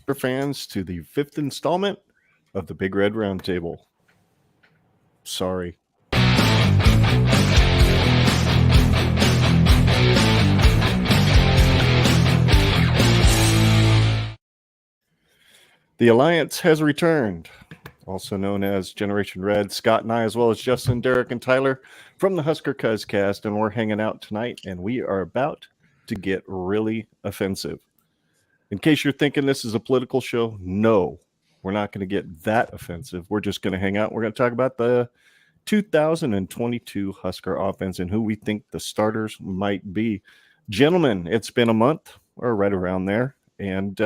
Husker fans, to the 5th installment of the Big Red Roundtable. Sorry. The Alliance has returned, also known as Generation Red. Scott and I, as well as Justin, Derrick, and Tyler from the Husker Cuz Cast, and we're hanging out tonight, and we are about to get really offensive. In case you're thinking this is a political show, no, we're not going to get that offensive. We're just going to hang out. We're going to talk about the 2022 Husker offense and who we think the starters might be. Gentlemen, it's been a month or right around there, and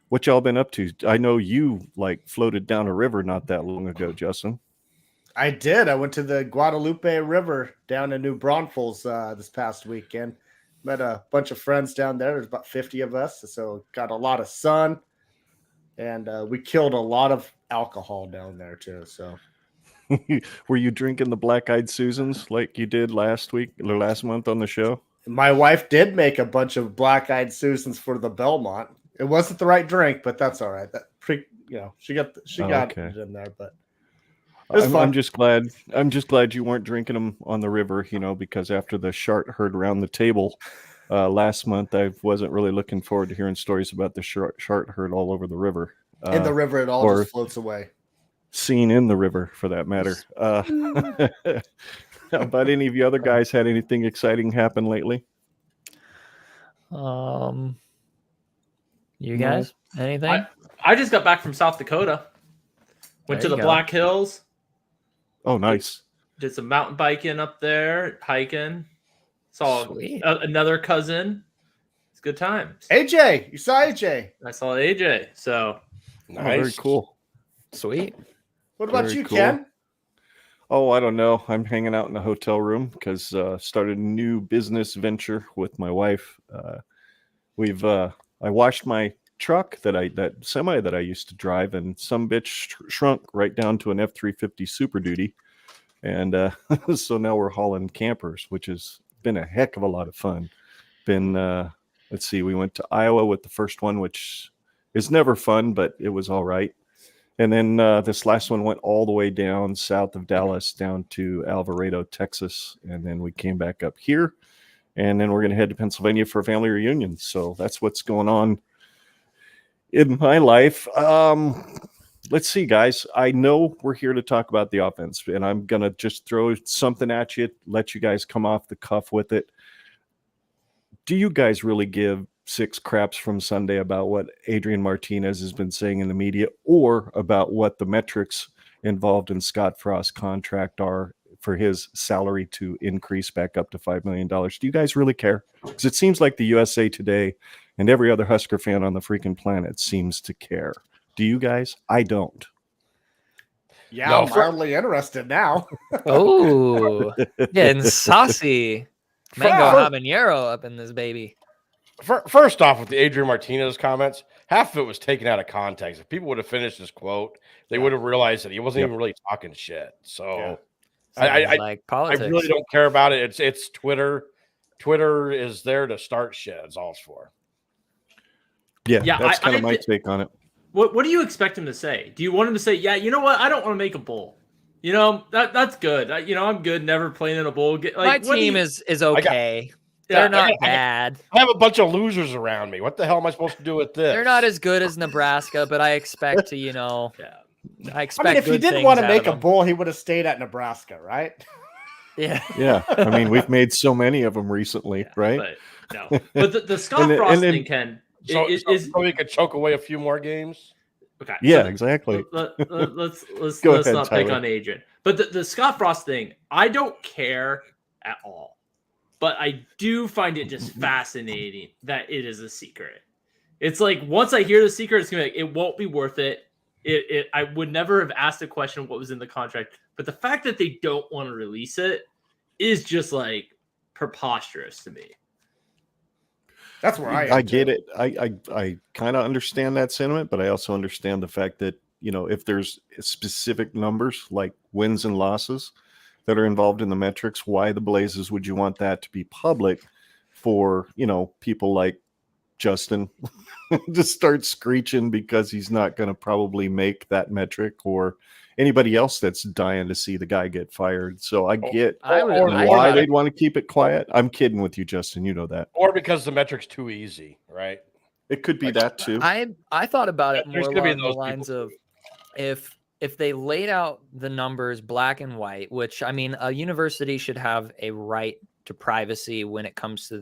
what y'all been up to? I know you floated down a river not that long ago, Justin. I did. I went to the Guadalupe River down in New Braunfels this past weekend. Met a bunch of friends down there. There's about 50 of us, so got a lot of sun, and we killed a lot of alcohol down there too. So, were you drinking the Black-Eyed Susans like you did last week or last month on the show? My wife did make a bunch of Black-Eyed Susans for the Belmont. It wasn't the right drink, but that's all right. She got it in there, but I'm just glad you weren't drinking them on the river, because after the Hart heard around the table last month, I wasn't really looking forward to hearing stories about the Hart herd all over the river. In the river, it all just floats away. Seen in the river, for that matter. How about any of you other guys had anything exciting happen lately? You guys, anything? I just got back from South Dakota. Went to the Black Hills. Oh, nice. Did some mountain biking up there, hiking. Saw another cousin. It's a good time. AJ, you saw AJ. I saw AJ. So nice. Very cool. Sweet. What about you, cool. Ken? Oh, I don't know. I'm hanging out in a hotel room because started a new business venture with my wife. I washed my truck that semi that I used to drive, and some bitch shrunk right down to an F-350 Super Duty, and so now we're hauling campers, which has been a heck of a lot of fun. Let's see, we went to Iowa with the first one, which is never fun, but it was all right. And then this last one went all the way down south of Dallas down to Alvarado, Texas, and then we came back up here. And then we're going to head to Pennsylvania for a family reunion. So that's what's going on in my life. Let's see, guys. I know we're here to talk about the offense, and I'm going to just throw something at you, let you guys come off the cuff with it. Do you guys really give 6 craps from Sunday about what Adrian Martinez has been saying in the media, or about what the metrics involved in Scott Frost's contract are for his salary to increase back up to $5 million? Do you guys really care? Because it seems like the USA Today and every other Husker fan on the freaking planet seems to care. Do you guys? I don't. Yeah, no, I'm mildly interested now. Oh, getting saucy. Mango habanero up in this baby. First off, with the Adrian Martinez comments, half of it was taken out of context. If people would have finished his quote, they would have realized that he wasn't even really talking shit. So I really don't care about it. It's Twitter. Twitter is there to start shit. That's all it's for. Yeah, that's kind of my take on it. What do you expect him to say? Do you want him to say, yeah, you know what? I don't want to make a bowl. That's good. I'm good. Never playing in a bowl. My team is okay. They're not bad. I have a bunch of losers around me. What the hell am I supposed to do with this? They're not as good as Nebraska, but I expect to, I expect. if he didn't want to make a bowl, he would have stayed at Nebraska, right? Yeah. Yeah. I mean, we've made so many of them recently, right? But the Scott Frost thing, Ken, so we could choke away a few more games. Okay. Yeah, exactly. Let's ahead, not pick on Adrian. But the Scott Frost thing, I don't care at all. But I do find it just fascinating that it is a secret. It's like, once I hear the secret, it's gonna be like, it won't be worth it. I would never have asked a question what was in the contract. But the fact that they don't want to release it is just preposterous to me. That's where I get it. I kind of understand that sentiment, but I also understand the fact that, if there's specific numbers like wins and losses that are involved in the metrics, why the blazes would you want that to be public for, people like Justin just starts screeching because he's not going to probably make that metric, or anybody else that's dying to see the guy get fired. So I get why they'd want to keep it quiet. I'm kidding with you, Justin. You know that. Or because the metric's too easy, right? It could be that too. I thought about it more along the lines people. of if they laid out the numbers black and white, which I mean, a university should have a right to privacy when it comes to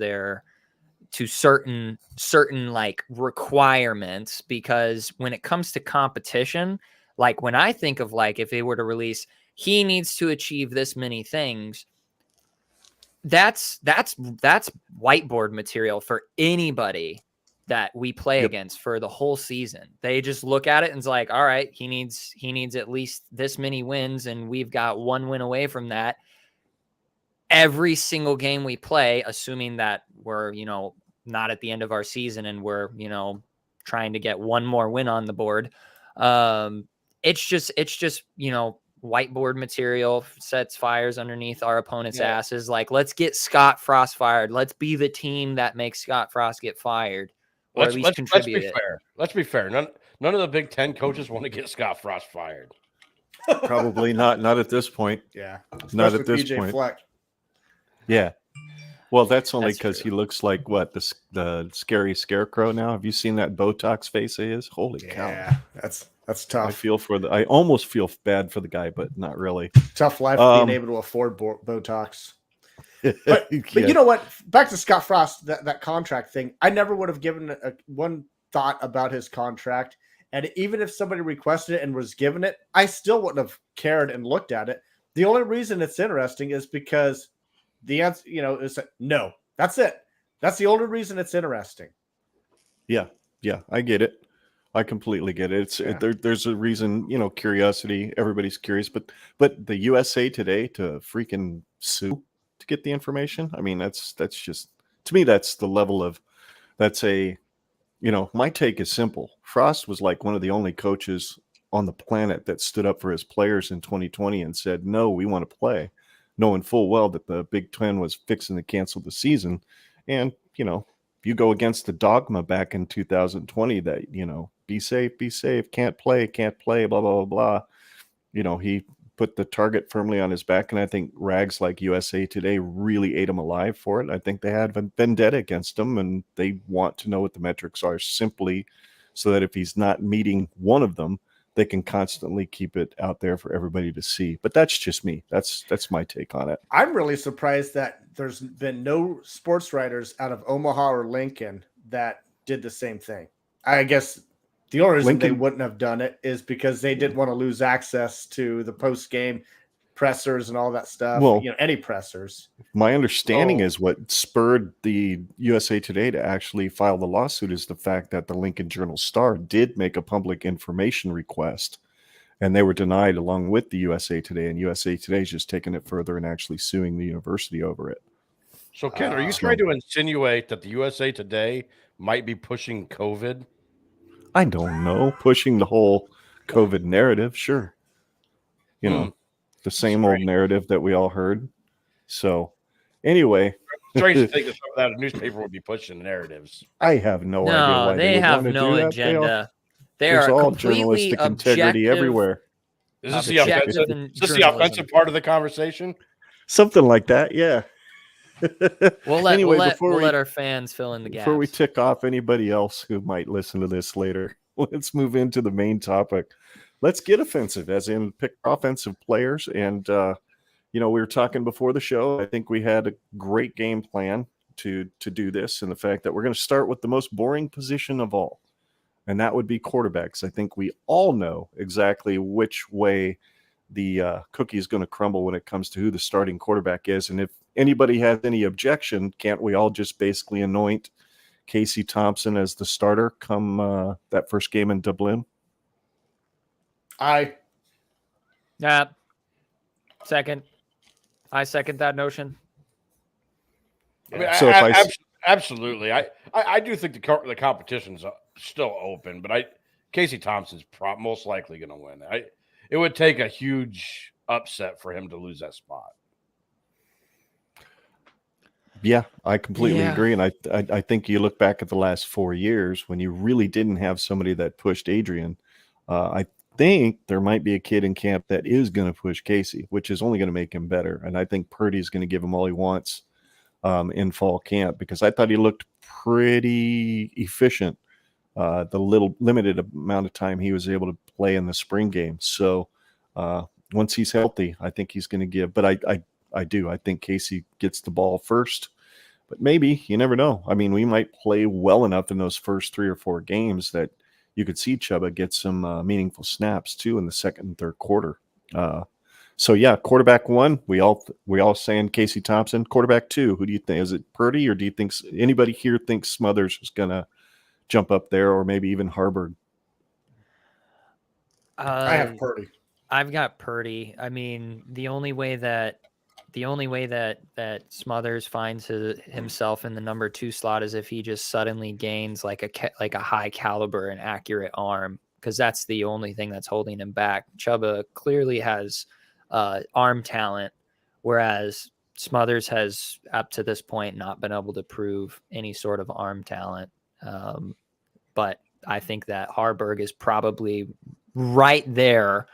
certain like requirements, because when it comes to competition, like when I think of like if they were to release, he needs to achieve this many things, that's whiteboard material for anybody that we play against for the whole season. They just look at it and it's like, all right, he needs at least this many wins, and we've got 1 win away from that. Every single game we play, assuming that we're, not at the end of our season and we're, trying to get one more win on the board. It's just, whiteboard material, sets fires underneath our opponent's asses. Like, let's get Scott Frost fired. Let's be the team that makes Scott Frost get fired. Or at least contribute. Let's be fair. None of the Big Ten coaches want to get Scott Frost fired. Probably not at this point. Yeah. Not at this PJ point. Fleck. Yeah. Well, that's only because he looks like the scary scarecrow now. Have you seen that Botox face of his? Holy cow. Yeah, that's tough. I almost feel bad for the guy, but not really. Tough life being able to afford Botox. But you know what? Back to Scott Frost, that contract thing. I never would have given one thought about his contract. And even if somebody requested it and was given it, I still wouldn't have cared and looked at it. The only reason it's interesting is because the answer, is no. That's it. That's the only reason it's interesting. Yeah, I get it. I completely get it. There's a reason, curiosity. Everybody's curious, but the USA Today to freaking sue to get the information. I mean, that's just, to me, that's the level of, my take is simple. Frost was like one of the only coaches on the planet that stood up for his players in 2020 and said, no, we want to play, knowing full well that the Big Ten was fixing to cancel the season. And, you go against the dogma back in 2020 that, be safe, can't play, blah, blah, blah, blah. He put the target firmly on his back, and I think rags like USA Today really ate him alive for it. I think they had a vendetta against him, and they want to know what the metrics are simply so that if he's not meeting one of them, they can constantly keep it out there for everybody to see. But that's just me. That's my take on it. I'm really surprised that there's been no sports writers out of Omaha or Lincoln that did the same thing. I guess the only reason they wouldn't have done it is because they didn't want to lose access to the post-game pressers and all that stuff. Well, any pressers. My understanding is what spurred the USA Today to actually file the lawsuit is the fact that the Lincoln Journal-Star did make a public information request, and they were denied along with the USA Today, and USA Today's just taking it further and actually suing the university over it. So, Ken, are you trying to insinuate that the USA Today might be pushing COVID? I don't know. Pushing the whole COVID narrative, sure. The same old narrative that we all heard. So, anyway. Strange to think that a newspaper would be pushing narratives. I have no idea why they have no agenda. There's all journalistic integrity everywhere. Is this the offensive part of the conversation? Something like that, yeah. We'll let our fans fill in the gaps. Before we tick off anybody else who might listen to this later, let's move into the main topic. Let's get offensive, as in pick offensive players. And, we were talking before the show. I think we had a great game plan to do this, and the fact that we're going to start with the most boring position of all, and that would be quarterbacks. I think we all know exactly which way the cookie is going to crumble when it comes to who the starting quarterback is. And if anybody has any objection, can't we all just basically anoint Casey Thompson as the starter come that first game in Dublin? I second that notion. I mean, absolutely. I do think the competition's still open, but Casey Thompson's most likely going to win. It would take a huge upset for him to lose that spot. Yeah, I completely agree. And I think you look back at the last 4 years when you really didn't have somebody that pushed Adrian. I think there might be a kid in camp that is going to push Casey, which is only going to make him better. And I think Purdy's going to give him all he wants in fall camp, because I thought he looked pretty efficient the little limited amount of time he was able to play in the spring game. So once he's healthy, I think he's going to give. But I think Casey gets the ball first. But maybe, you never know. I mean, we might play well enough in those first 3 or 4 games that you could see Chubba get some meaningful snaps too in the second and third quarter. So yeah, quarterback 1, we all saying Casey Thompson. Quarterback 2, who do you think? Is it Purdy, or do you think anybody here thinks Smothers is gonna jump up there, or maybe even Harburg? I have Purdy. I've got Purdy. I mean, the only way that Smothers finds himself in the number 2 slot is if he just suddenly gains like a high caliber and accurate arm, because that's the only thing that's holding him back. Chubba clearly has arm talent, whereas Smothers has up to this point not been able to prove any sort of arm talent. But I think that Harburg is probably right there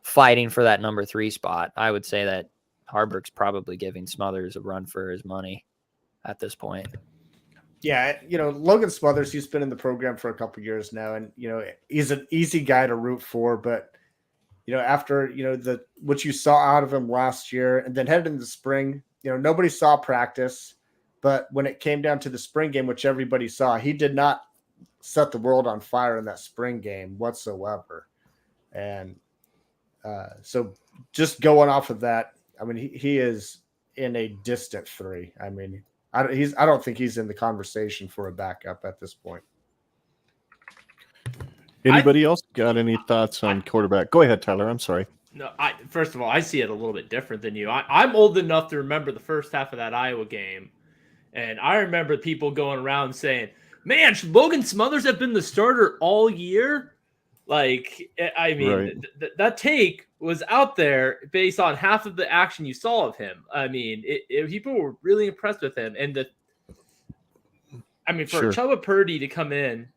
fighting for that number 3 spot. I would say that Harburg's probably giving Smothers a run for his money at this point. Yeah, Logan Smothers, he's been in the program for a couple of years now, and he's an easy guy to root for. But after what you saw out of him last year, and then headed into the spring, nobody saw practice, but when it came down to the spring game, which everybody saw, he did not set the world on fire in that spring game whatsoever. And so just going off of that, I mean, he is in a distant 3. I mean, I don't think he's in the conversation for a backup at this point. Anybody else got any thoughts on quarterback? Go ahead, Tyler. I'm sorry. No, first of all, I see it a little bit different than you. I'm old enough to remember the first half of that Iowa game, and I remember people going around saying, "Man, should Logan Smothers have been the starter all year?" Like, I mean, right. That take was out there based on half of the action you saw of him. I mean, people were really impressed with him. And for Chubba Purdy to come in,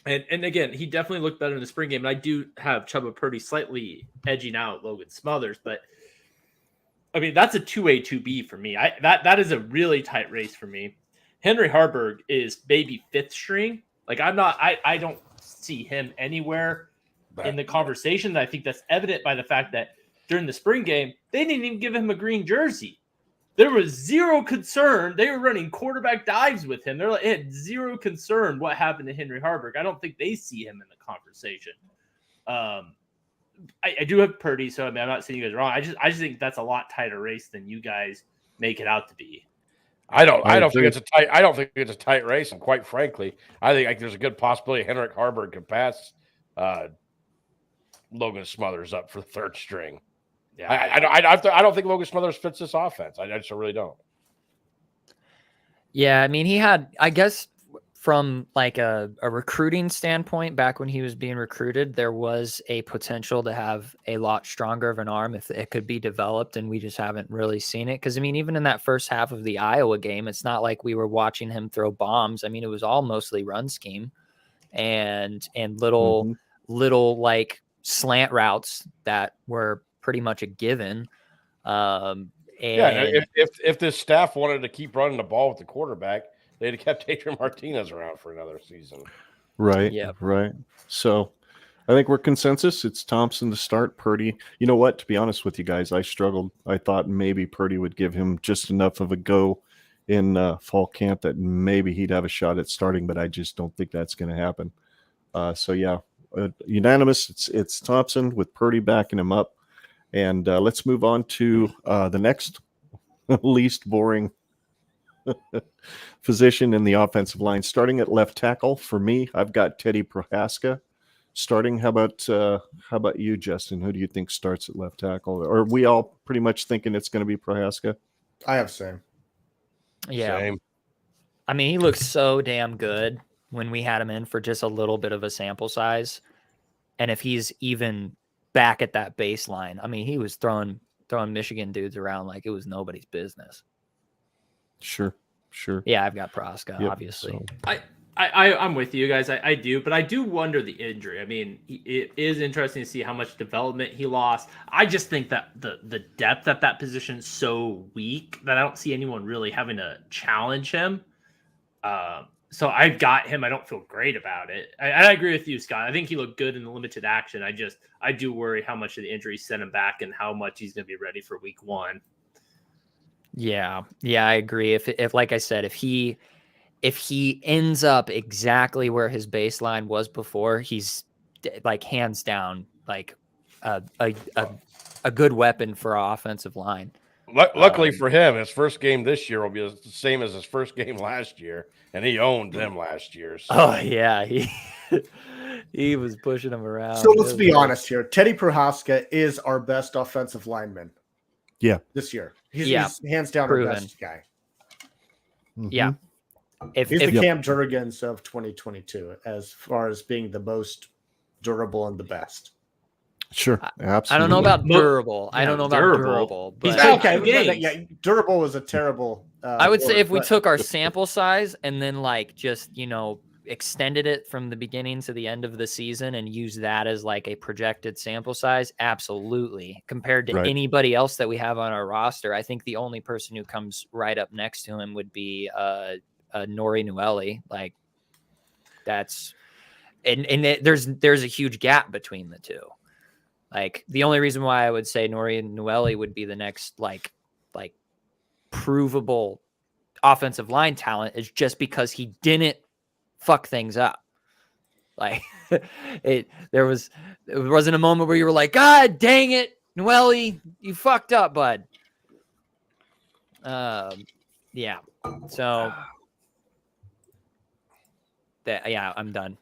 and again, he definitely looked better in the spring game. And I do have Chubba Purdy slightly edging out Logan Smothers, but I mean, that's a 2A, 2B for me. That is a really tight race for me. Henry Harburg is maybe 5th string. Like, I don't see him anywhere in the conversation. I think that's evident by the fact that during the spring game, they didn't even give him a green jersey. There was zero concern. They were running quarterback dives with him. It had zero concern what happened to Henry Harburg. I don't think they see him in the conversation. I do have Purdy, so I mean, I'm not saying you guys are wrong. I just think that's a lot tighter race than you guys make it out to be. I don't think it's a tight race, and quite frankly, I think there's a good possibility Henrik Harburg can pass Logan Smothers up for the 3rd string. Yeah, I don't think Logan Smothers fits this offense. I just really don't. Yeah, I mean, he had, I guess, from like a recruiting standpoint, back when he was being recruited, there was a potential to have a lot stronger of an arm if it could be developed, and we just haven't really seen it. Because I mean, even in that first half of the Iowa game, it's not like we were watching him throw bombs. I mean, it was all mostly run scheme and little like slant routes that were pretty much a given. If this staff wanted to keep running the ball with the quarterback, they'd have kept Adrian Martinez around for another season. Right. Yeah. Right. So I think we're consensus. It's Thompson to start. Purdy. You know what? To be honest with you guys, I struggled. I thought maybe Purdy would give him just enough of a go in fall camp that maybe he'd have a shot at starting, but I just don't think that's going to happen. So yeah, unanimous. It's Thompson with Purdy backing him up. And let's move on to the next least boring position in the offensive line. Starting at left tackle for me, I've got Teddy Prohaska starting. How about you, Justin? Who do you think starts at left tackle? Or are we all pretty much thinking it's going to be Prohaska? I have same. Yeah. Same. I mean, he looks so damn good when we had him in for just a little bit of a sample size. And if he's even back at that baseline, I mean, he was throwing Michigan dudes around like it was nobody's business. Sure. Sure. Yeah, I've got Prohaska, Yep, obviously. so- I'm with you guys. I do, but I do wonder the injury. I mean, it is interesting to see how much development he lost. I just think that the depth at that position is so weak that I don't see anyone really having to challenge him. So I've got him. I don't feel great about it. I agree with you, Scott. I think he looked good in the limited action. I do worry how much of the injury sent him back and how much he's going to be ready for week 1. Yeah, I agree. If like I said, if he ends up exactly where his baseline was before, he's like hands down like a good weapon for our offensive line. Luckily for him, his first game this year will be the same as his first game last year, and he owned them last year. So. Oh yeah, he was pushing him around. So let's be honest here. Teddy Prohaska is our best offensive lineman. Yeah. This year. He's hands down Proven. our best guy. Mhm. Yeah. He's the Cam Jurgens of 2022 as far as being the most durable and the best. Sure. Absolutely. I don't know about durable. Yeah, I don't know about durable. durable. He's But got Okay, games. yeah, durable was a terrible. I would say word, if we but took our sample size and then like just, extended it from the beginning to the end of the season and use that as like a projected sample size, absolutely. Compared to Right. anybody else that we have on our roster, I think the only person who comes right up next to him would be Nori Nueli. Like that's there's a huge gap between the two. Like the only reason why I would say Nori Nueli would be the next like provable offensive line talent is just because he didn't fuck things up. Like there wasn't a moment where you were like, God dang it, Nueli, you fucked up, bud. Yeah. So I'm done.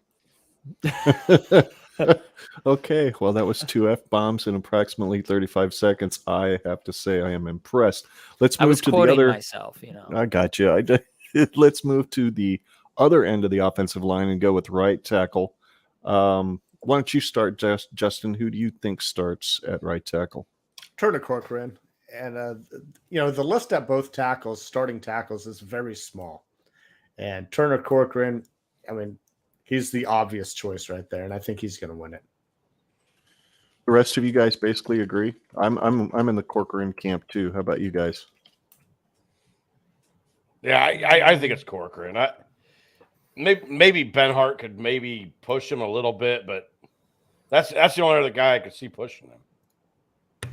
Okay, well, that was 2 F-bombs in approximately 35 seconds. I have to say I am impressed. Let's I move was to the quoting other. myself, I got you. Let's move to the other end of the offensive line and go with right tackle. Why don't you start, Justin? Who do you think starts at right tackle? Turner Corcoran. And, the list at both starting tackles, is very small. And Turner Corcoran, I mean, he's the obvious choice right there, and I think he's going to win it. The rest of you guys basically agree. I'm in the Corcoran camp too. How about you guys? Yeah, I think it's Corcoran. Maybe Ben Hart could maybe push him a little bit, but that's the only other guy I could see pushing him.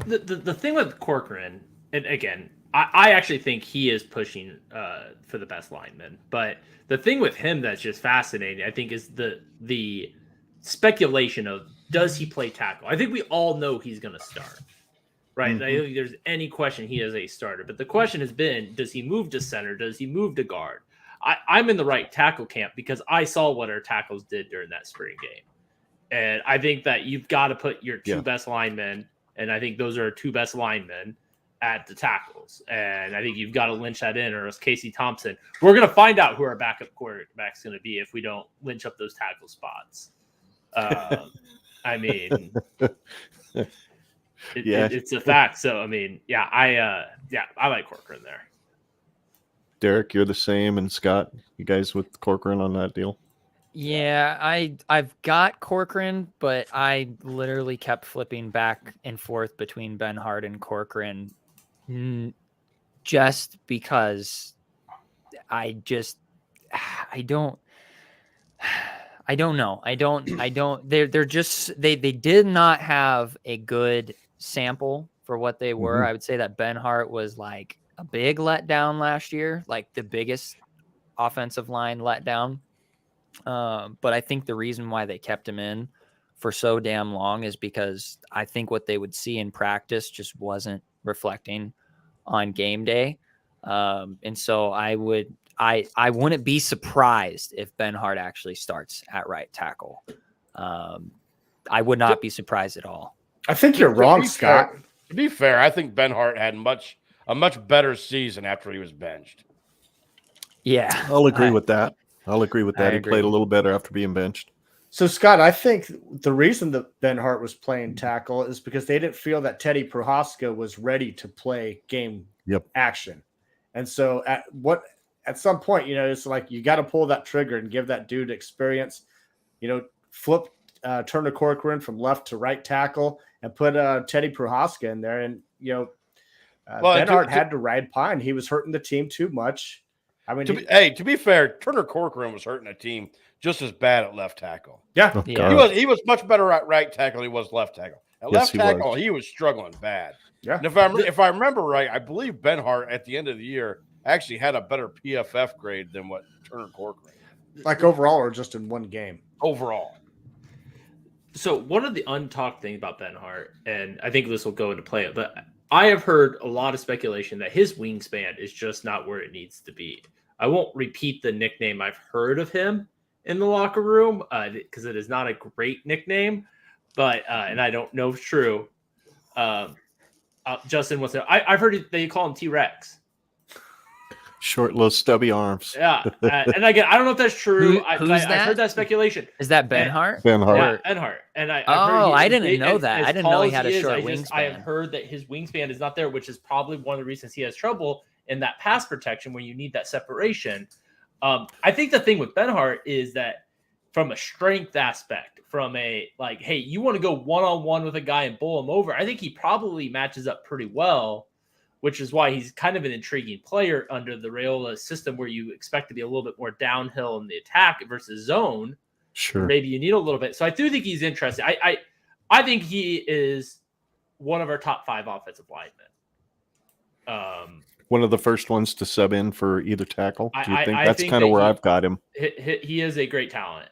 The thing with Corcoran, and again, I actually think he is pushing for the best lineman. But the thing with him that's just fascinating, I think, is the speculation of does he play tackle? I think we all know he's going to start, right? Mm-hmm. I don't think there's any question he is a starter. But the question has been, does he move to center? Does he move to guard? I'm in the right tackle camp because I saw what our tackles did during that spring game. And I think that you've got to put your two best linemen, and I think those are our two best linemen, at the tackles. And I think you've got to lynch that in, or else Casey Thompson. We're going to find out who our backup quarterback's going to be if we don't lynch up those tackle spots. I mean, it's a fact. So, I mean, I like Corcoran there. Derrick, you're the same, and Scott, you guys with Corcoran on that deal? Yeah, I've got Corcoran, but I literally kept flipping back and forth between Ben Hart and Corcoran just because I don't know. They're just they did not have a good sample for what they were. I would say that Ben Hart was like a big letdown last year, like the biggest offensive line letdown. But I think the reason why they kept him in for so damn long is because I think what they would see in practice just wasn't reflecting on game day. And so I wouldn't be surprised if Ben Hart actually starts at right tackle. I would not be surprised at all. I think you're wrong, Scott. To be fair, I think Ben Hart had a much better season after he was benched. Yeah, I'll agree with that. He agree. played a little better after being benched. So, Scott, I think the reason that Ben Hart was playing tackle is because they didn't feel that Teddy Prohaska was ready to play game action. And so at at some point, it's like you got to pull that trigger and give that dude experience. Flip Turner Corcoran from left to right tackle and put Teddy Prohaska in there. And Ben Hart had to ride pine. He was hurting the team too much. I mean, to be fair, Turner Corcoran was hurting the team just as bad at left tackle. Yeah, Oh, he was much better at right tackle than he was left tackle. At left tackle, he was struggling bad. Yeah. And if I remember right, I believe Ben Hart at the end of the year actually had a better PFF grade than what Turner Corcoran. Like overall, or just in one game? Overall. So one of the untalked things about Ben Hart, and I think this will go into play, but I have heard a lot of speculation that his wingspan is just not where it needs to be. I won't repeat the nickname I've heard of him in the locker room because it is not a great nickname, but and I don't know if it's true. Justin wants to. I've heard they call him T-Rex. Short, little, stubby arms. Yeah, and again, I don't know if that's true. Who's I've that? heard that speculation. Is that Ben Hart? Ben Hart. Yeah, Ben Hart. And I didn't know that. I didn't know he had a short wingspan. I have heard that his wingspan is not there, which is probably one of the reasons he has trouble in that pass protection when you need that separation. I think the thing with Ben Hart is that from a strength aspect, from a like, hey, you want to go one-on-one with a guy and bowl him over, I think he probably matches up pretty well, which is why he's kind of an intriguing player under the Raiola system where you expect to be a little bit more downhill in the attack versus zone. Sure. Maybe you need a little bit. So I do think he's interesting. I think he is one of our top 5 offensive linemen. One of the first ones to sub in for either tackle. Do you think I that's think kind of that where I've got him? He is a great talent.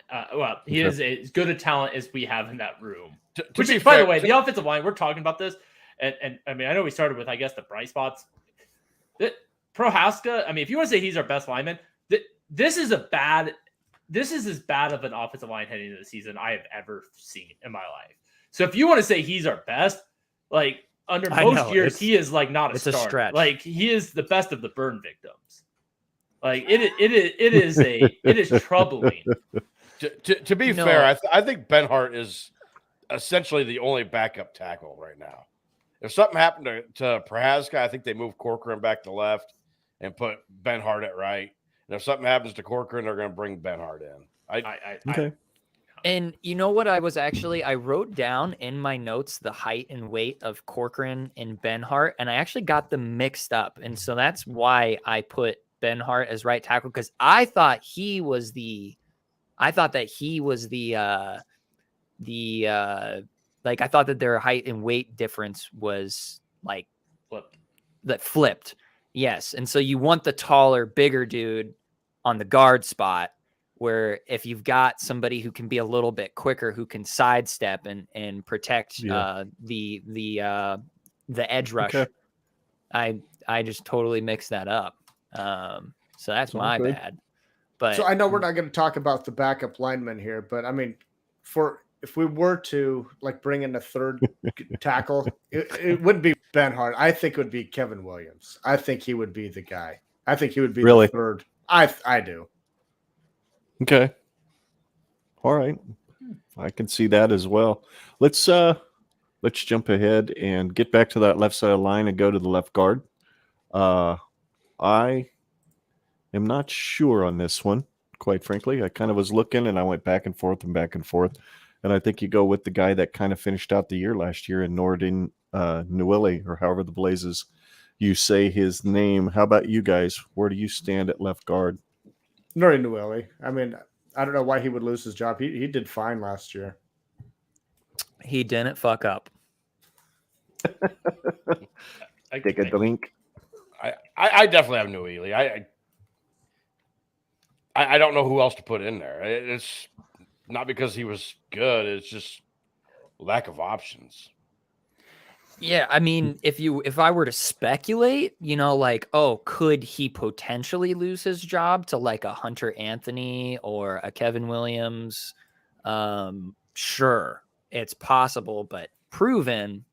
He is as good a talent as we have in that room. Which is, by the way, the offensive line, we're talking about this. And I mean, I know we started with, I guess, the bright spots. Prohaska, I mean, if you want to say he's our best lineman, this is as bad of an offensive line heading into the season I have ever seen in my life. So if you want to say he's our best, like under most years, he is like not a starter. A stretch. Like he is the best of the burn victims. Like it is troubling. To be fair, I think Ben Hart is essentially the only backup tackle right now. If something happened to Prohaska, I think they move Corcoran back to left and put Ben Hart at right. And if something happens to Corcoran, they're going to bring Ben Hart in. Okay. And you know what? I wrote down in my notes the height and weight of Corcoran and Ben Hart, and I actually got them mixed up. And so that's why I put Ben Hart as right tackle, because I thought I thought that their height and weight difference was like flipped. Yes. And so you want the taller, bigger dude on the guard spot, where if you've got somebody who can be a little bit quicker, who can sidestep and protect the edge rush. Okay. I just totally mixed that up. So that's my bad. But so I know we're not going to talk about the backup linemen here, but I mean, if we were to like bring in a third tackle, it wouldn't be Ben Hart. I think it would be Kevin Williams. I think he would be the guy. I think he would be the third. I do. Okay. All right. I can see that as well. Let's jump ahead and get back to that left side of the line and go to the left guard. I am not sure on this one, quite frankly. I kind of was looking and I went back and forth. And I think you go with the guy that kind of finished out the year last year in Nordin Newelly, or however the Blazes you say his name. How about you guys? Where do you stand at left guard? Nordin Newelly. I mean, I don't know why he would lose his job. He did fine last year. He didn't fuck up. Take a drink. I definitely have Newelly. I don't know who else to put in there. It's not because he was good. It's just lack of options. Yeah, I mean, if I were to speculate, like, could he potentially lose his job to like a Hunter Anthony or a Kevin Williams? Sure, it's possible, but proven,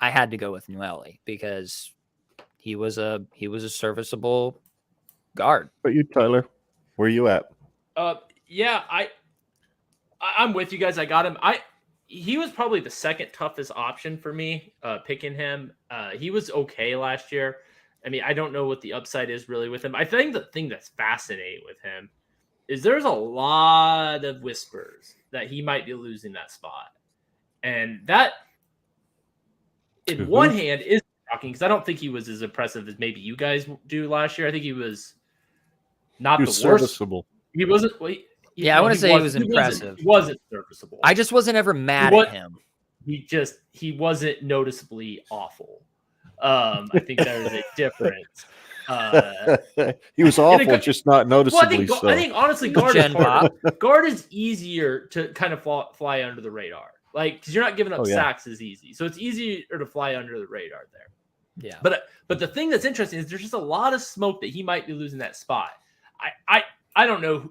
I had to go with Newelly because he was a serviceable guard. But you, Tyler, where are you at? Yeah, I'm with you guys. I got him. He was probably the second toughest option for me, picking him. He was okay last year. I mean, I don't know what the upside is really with him. I think the thing that's fascinating with him is there's a lot of whispers that he might be losing that spot. And that, in one hand, is shocking because I don't think he was as impressive as maybe you guys do last year. I think he was not the worst. Serviceable. He wasn't. I want to say he was impressive. He wasn't serviceable. I just wasn't ever mad at him. He wasn't noticeably awful. I think there is a difference. He was awful, just not noticeably I think honestly, guard is harder. Guard is easier to kind of fly under the radar, like because you're not giving up sacks as easy, so it's easier to fly under the radar there. Yeah, but the thing that's interesting is there's just a lot of smoke that he might be losing that spot. I don't know.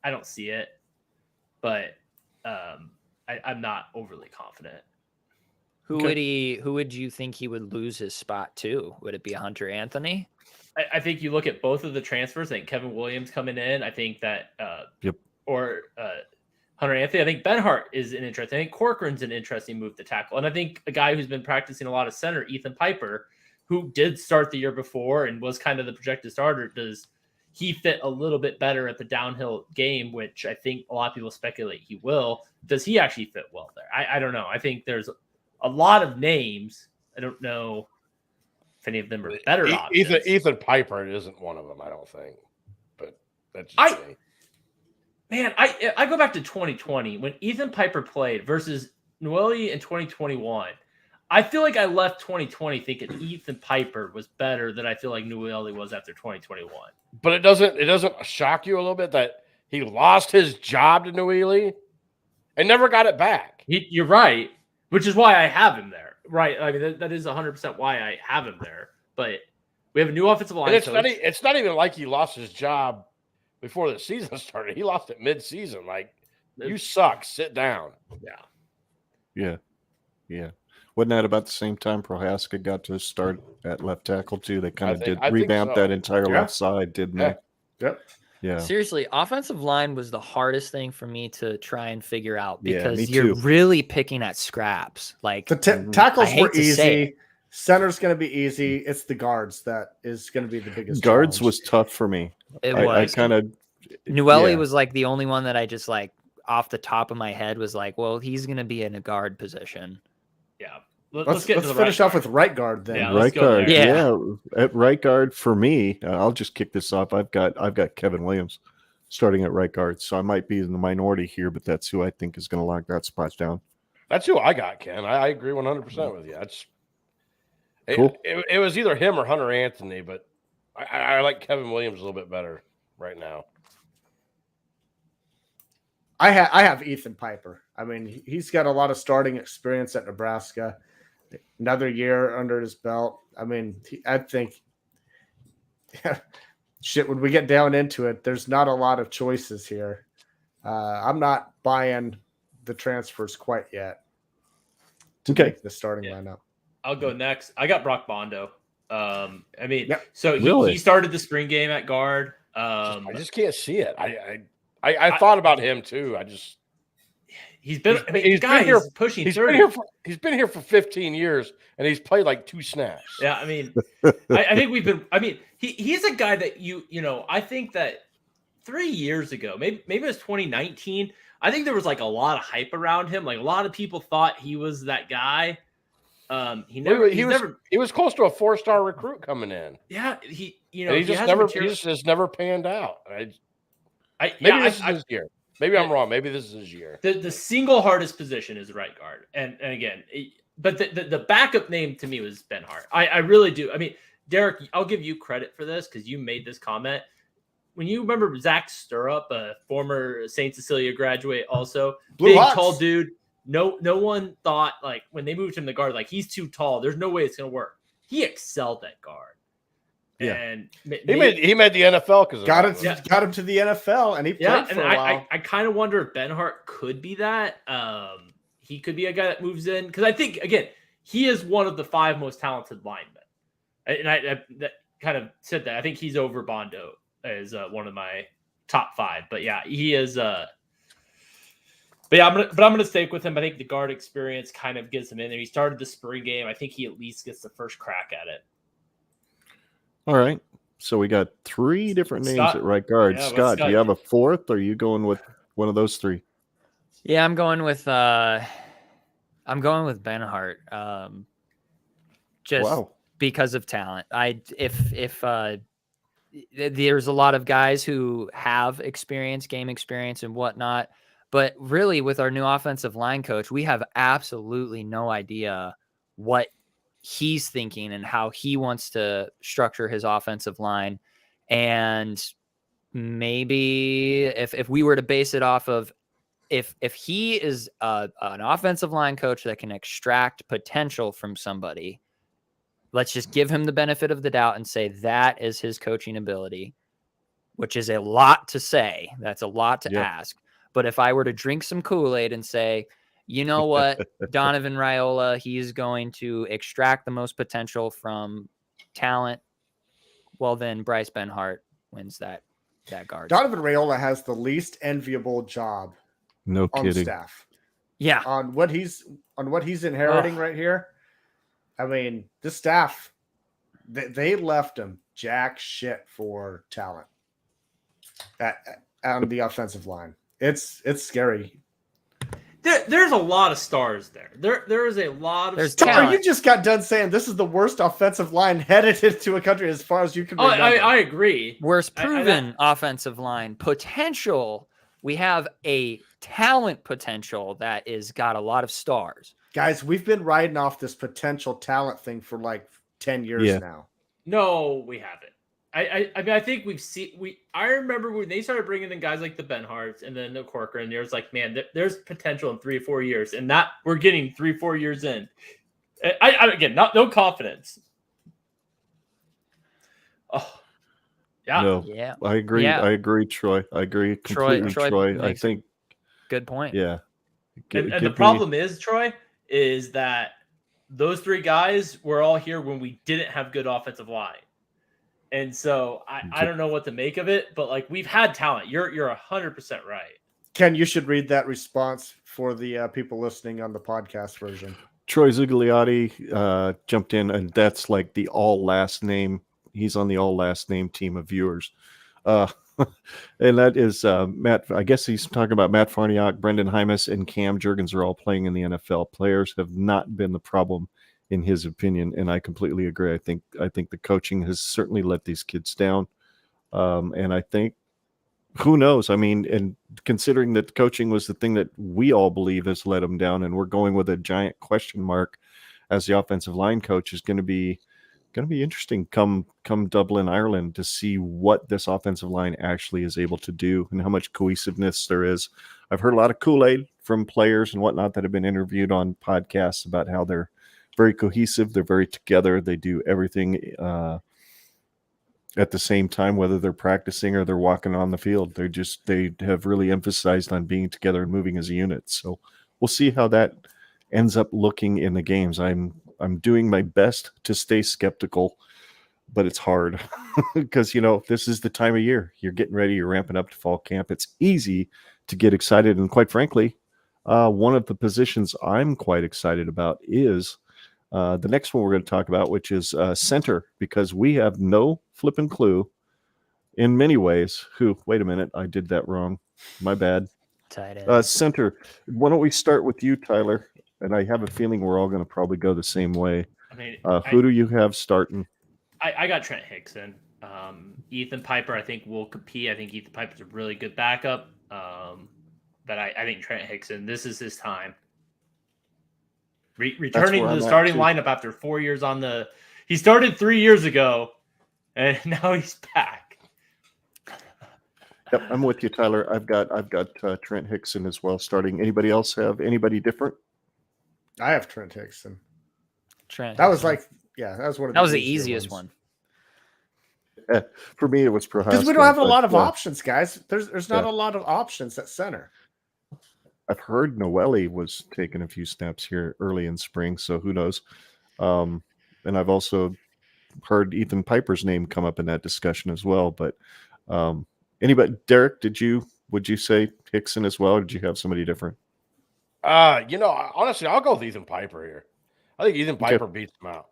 I don't see it, but I'm not overly confident. Who would you think he would lose his spot to? Would it be Hunter Anthony? I think you look at both of the transfers. I think Kevin Williams coming in. I think that or Hunter Anthony. I think Ben Hart is an interesting. I think Corcoran's an interesting move to tackle. And I think a guy who's been practicing a lot of center, Ethan Piper, who did start the year before and was kind of the projected starter. Does he fit a little bit better at the downhill game, which I think a lot of people speculate he will. Does he actually fit well there? I don't know. I think there's a lot of names. I don't know if any of them are better options. Ethan Piper isn't one of them, I don't think. But that's just I go back to 2020 when Ethan Piper played versus Noelle in 2021. I feel like I left 2020 thinking Ethan Piper was better than I feel like Noelle was after 2021. But it doesn't shock you a little bit that he lost his job to Noelle and never got it back. You're right. Which is why I have him there, right? I mean, that is 100% why I have him there. But we have a new offensive line. It's not even like he lost his job before the season started. He lost it mid-season. Like, you suck. Sit down. Yeah. Wasn't that about the same time Prohaska got to start at left tackle too? They kind of revamp that entire left side, didn't they? Yep. Yeah. Seriously, offensive line was the hardest thing for me to try and figure out because me you're too. really picking at scraps. Like The tackles were to say easy. Center's going to be easy. It's the guards that is going to be the biggest. Guards challenge. was tough for me. It I was. kind of Noelle was like the only one that I just like off the top of my head was like, well, he's going to be in a guard position. Yeah. Let's finish off with right guard then. Yeah, right guard. there. Yeah. At right guard for me, I'll just kick this off. I've got Kevin Williams starting at right guard, so I might be in the minority here, but that's who I think is going to lock that spot down. That's who I got, Ken. I agree 100% with you. Cool. It was either him or Hunter Anthony, but I like Kevin Williams a little bit better right now. I have Ethan Piper. I mean, he's got a lot of starting experience at Nebraska. Another year under his belt. I mean, I think when we get down into it, there's not a lot of choices here. I'm not buying the transfers quite yet to make the starting lineup. I'll go next. I got Brock Bondo. I mean, so he started the spring game at guard. I just can't see it. I thought about him too. He's been pushing 30. He's been here for 15 years and he's played like 2 snaps. Yeah, I mean, I think he's a guy that I think that 3 years ago, maybe it was 2019. I think there was like a lot of hype around him. Like a lot of people thought he was that guy. He was close to a 4-star recruit coming in. Yeah, he just never panned out. Maybe this is his year. Maybe I'm wrong. Maybe this is his year. The single hardest position is right guard, and again, but the backup name to me was Ben Hart. I really do. I mean, Derrick, I'll give you credit for this because you made this comment. When you remember Zach Stirrup, a former St. Cecilia graduate, also tall dude. No one thought like when they moved him to guard, like he's too tall. There's no way it's gonna work. He excelled at guard. Yeah, and he made the NFL because got him to the NFL, and he played for a while. I kind of wonder if Ben Hart could be that. He could be a guy that moves in because I think again he is one of the 5 most talented linemen, and I that kind of said that I think he's over Bondo as one of my top 5. But yeah, he is. But yeah, I'm gonna stick with him. I think the guard experience kind of gets him in there. He started the spring game. I think he at least gets the first crack at it. All right. So we got 3 different names Scott. at right guard. Yeah, Scott, do you have a 4th? Or are you going with one of those 3? Yeah, I'm going with Ben Hart. Just because of talent. There's a lot of guys who have game experience and whatnot, but really with our new offensive line coach, we have absolutely no idea what he's thinking and how he wants to structure his offensive line. And maybe if we were to base it off of if he is an offensive line coach that can extract potential from somebody, let's just give him the benefit of the doubt and say that is his coaching ability, which is a lot to say. That's a lot to ask. But if I were to drink some Kool-Aid and say, you know what, Donovan Raiola, he's going to extract the most potential from talent, well, then Bryce Benhart wins that guard. Donovan Raiola has the least enviable job on kidding. Staff. Yeah. On what he's inheriting right here. I mean, this staff, they left him jack shit for talent on the offensive line. It's scary. There's a lot of stars there. There is a lot of stars. You just got done saying this is the worst offensive line headed into a country as far as you can remember. I agree. Worst proven offensive line potential. We have a talent potential that is got a lot of stars. Guys, we've been riding off this potential talent thing for like 10 years now. No, we haven't. I mean, I think I remember when they started bringing in guys like the Benharts and then the Corcoran, there's like, man, there's potential in 3 or 4 years, and that we're getting 3 or 4 years in. Again, no confidence. Oh, yeah. No, yeah. I agree. Yeah. I agree, Troy. I agree completely, Troy. I think. Good point. Yeah. And the problem is, Troy, is that those 3 guys were all here when we didn't have good offensive line. And so I don't know what to make of it, but like we've had talent. You're 100% right. Ken, you should read that response for the people listening on the podcast version. Troy Zugliotti jumped in, and that's like the all last name. He's on the all last name team of viewers. And that is Matt. I guess he's talking about Matt Farniok, Brendan Hymas, and Cam Jurgens are all playing in the NFL. Players have not been the problem, in his opinion, and I completely agree. I think the coaching has certainly let these kids down, and I think, who knows? I mean, and considering that coaching was the thing that we all believe has let them down, and we're going with a giant question mark as the offensive line coach, is going to be interesting come Dublin, Ireland, to see what this offensive line actually is able to do and how much cohesiveness there is. I've heard a lot of Kool-Aid from players and whatnot that have been interviewed on podcasts about how they're very cohesive. They're very together. They do everything at the same time, whether they're practicing or they're walking on the field. They have really emphasized on being together and moving as a unit. So we'll see how that ends up looking in the games. I'm doing my best to stay skeptical, but it's hard because, this is the time of year. You're getting ready. You're ramping up to fall camp. It's easy to get excited. And quite frankly, one of the positions I'm quite excited about is the next one we're going to talk about, which is center, because we have no flipping clue in many ways wait a minute, I did that wrong. My bad. Tight end. Center. Why don't we start with you, Tyler? And I have a feeling we're all going to probably go the same way. I mean, who do you have starting? I got Trent Hickson. Ethan Piper, I think, will compete. I think Ethan Piper's a really good backup. But I think Trent Hickson, this is his time. Returning to the starting lineup after 4 years he started 3 years ago, and now he's back. Yep, I'm with you, Tyler. I've got Trent Hickson as well starting. Anybody else have anybody different? I have Trent Hickson. That was one of that was the easiest one. For me, it was Prohaska. Because we don't have a lot of options, guys. There's not a lot of options at center. I've heard Noelle was taking a few snaps here early in spring, so who knows? And I've also heard Ethan Piper's name come up in that discussion as well. But anybody, Derrick, would you say Hickson as well, or did you have somebody different? Honestly, I'll go with Ethan Piper here. I think Ethan Piper beats him out.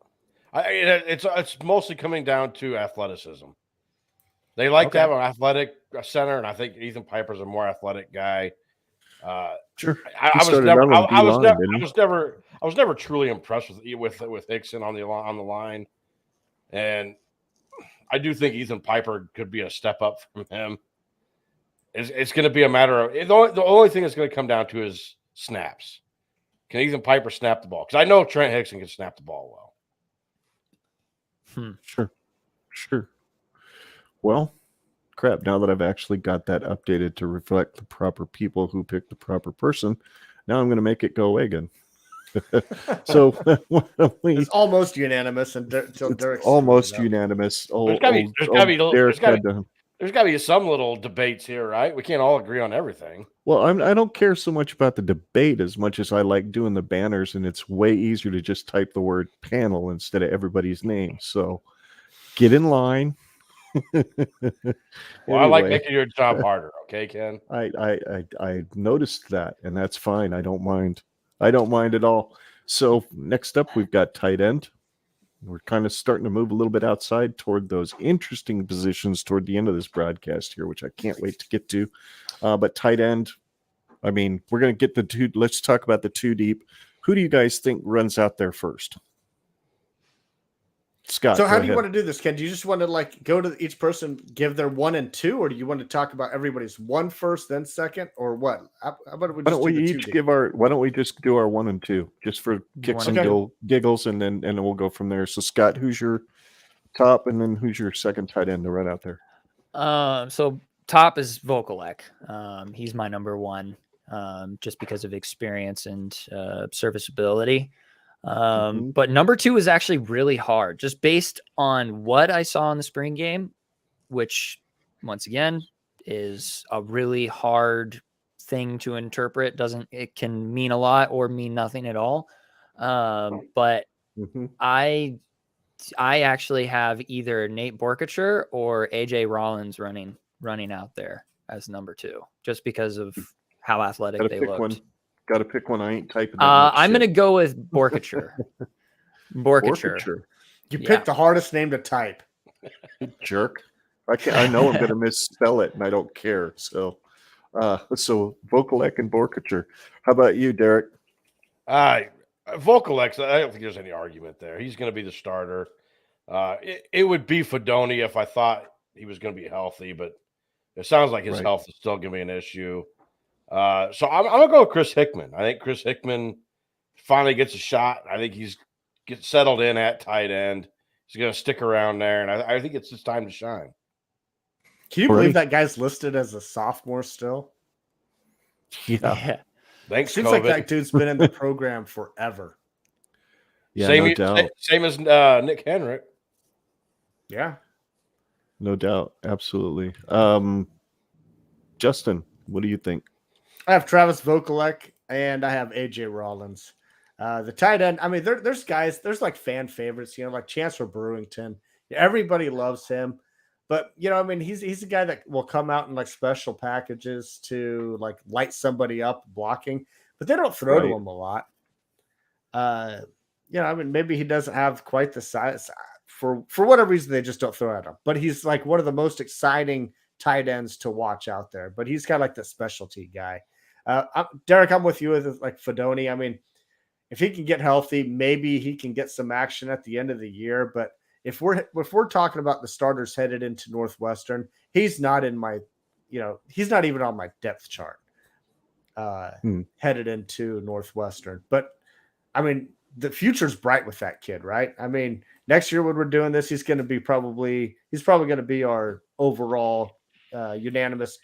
It's mostly coming down to athleticism. They like to have an athletic center, and I think Ethan Piper's a more athletic guy. Sure. I was never truly impressed with Hickson on the line, and I do think Ethan Piper could be a step up from him. It's going to be a matter of the only thing that's going to come down to is snaps. Can Ethan Piper snap the ball? Because I know Trent Hickson can snap the ball well. Sure. Well, crap. Now that I've actually got that updated to reflect the proper people who picked the proper person, now I'm going to make it go away again. So it's almost unanimous, and Derek's almost unanimous. There's got to be some little debates here, right? We can't all agree on everything. Well, I don't care so much about the debate as much as I like doing the banners, and it's way easier to just type the word panel instead of everybody's name. So get in line. Well, I like making your job harder. Okay, Ken. I noticed that, and that's fine. I don't mind at all. So next up, we've got tight end. We're kind of starting to move a little bit outside toward those interesting positions toward the end of this broadcast here, which I can't wait to get to. But tight end, I mean, we're going to get the two. Let's talk about the two deep. Who do you guys think runs out there first? Scott. So how do you want to do this, Ken? Do you just want to go to each person, give their 1 and 2, or do you want to talk about everybody's 1 first, then second, or what? How about why don't we just do our 1 and 2 just for kicks and giggles, and then we'll go from there. So Scott, who's your top, and then who's your second tight end to run out there? So top is Vokalek. He's my number 1, just because of experience and serviceability. But number 2 is actually really hard, just based on what I saw in the spring game, which once again is a really hard thing to interpret. It can mean a lot or mean nothing at all. But I actually have either Nate Borkacher or AJ Rollins running out there as number 2, just because of how athletic they looked. Got to pick one. I ain't typing. I'm going to go with Borkacher. Borkacher. You picked the hardest name to type. Jerk. I know I'm going to misspell it, and I don't care. So Vokalek and Borkacher. How about you, Derek? Vokalek, I don't think there's any argument there. He's going to be the starter. It would be Fedoni if I thought he was going to be healthy, but it sounds like his health is still going to be an issue. So I'm going to go with Chris Hickman. I think Chris Hickman finally gets a shot. I think gets settled in at tight end. He's going to stick around there, and I think it's his time to shine. Can you believe that guy's listed as a sophomore still? Yeah. Thanks, Seems COVID. like that dude's been in the program forever. Yeah, no doubt. Same as Nick Henrik. Yeah. No doubt. Absolutely. Justin, what do you think? I have Travis Vokalek and I have AJ Rollins. The tight end, I mean, there's guys, there's like fan favorites, like Chancellor Brewington. Everybody loves him. But, I mean, he's a guy that will come out in like special packages to like light somebody up blocking, but they don't throw to him a lot. I mean, maybe he doesn't have quite the size for whatever reason, they just don't throw at him. But he's like one of the most exciting tight ends to watch out there. But he's kind of like the specialty guy. Derek, I'm with you with like Fedoni. I mean, if he can get healthy, maybe he can get some action at the end of the year. But if we're talking about the starters headed into Northwestern, he's not in my, he's not even on my depth chart headed into Northwestern. But I mean, the future's bright with that kid, right? I mean, next year when we're doing this, he's probably going to be our overall unanimous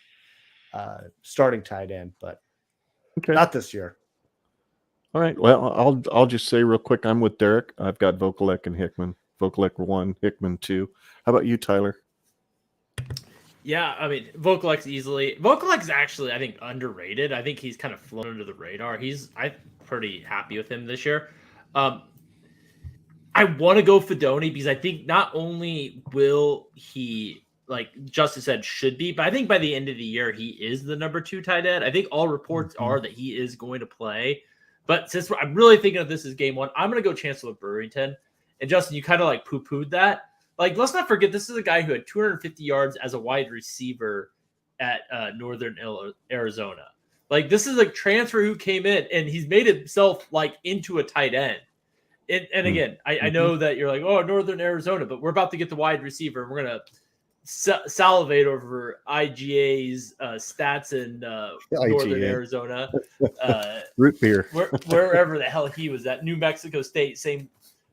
starting tight end, but not this year. All right. Well, I'll just say real quick, I'm with Derek. I've got Vokalek and Hickman. Vokalek 1, Hickman 2. How about you, Tyler? Yeah, I mean, Vokalek's actually, I think, underrated. I think he's kind of flown under the radar. I'm pretty happy with him this year. I want to go Fedoni because I think not only will he, like Justin said, should be, but I think by the end of the year, he is the number 2 tight end. I think all reports are that he is going to play. But since I'm really thinking of this as game 1, I'm going to go Chancellor Brewington. And Justin, you kind of like poo-pooed that. Like, let's not forget, this is a guy who had 250 yards as a wide receiver at Northern Arizona. Like, this is a transfer who came in and he's made himself like into a tight end. And again, I know that you're like, oh, Northern Arizona, but we're about to get the wide receiver and we're going to salivate over IGA's stats in Northern Arizona. Root beer. Wherever the hell he was at, New Mexico State, same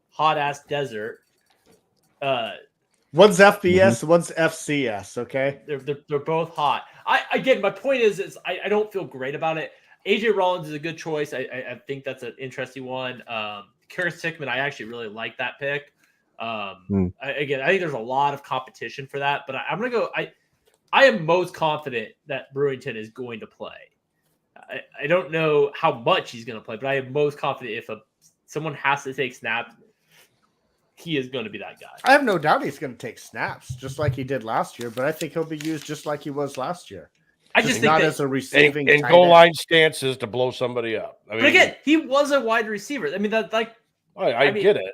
hot-ass desert. One's FBS, one's FCS, okay? They're both hot. Again, my point is I don't feel great about it. AJ Rollins is a good choice. I think that's an interesting one. Kyrie Stickman, I actually really like that pick. Again, I think there's a lot of competition for that, but I'm going to go. I am most confident that Brewington is going to play. I don't know how much he's going to play, but I am most confident if someone has to take snaps, he is going to be that guy. I have no doubt he's going to take snaps, just like he did last year, but I think he'll be used just like he was last year. I just think not as a receiving and goal line stances to blow somebody up. I mean, but again, he was a wide receiver. I mean, that's like I get it.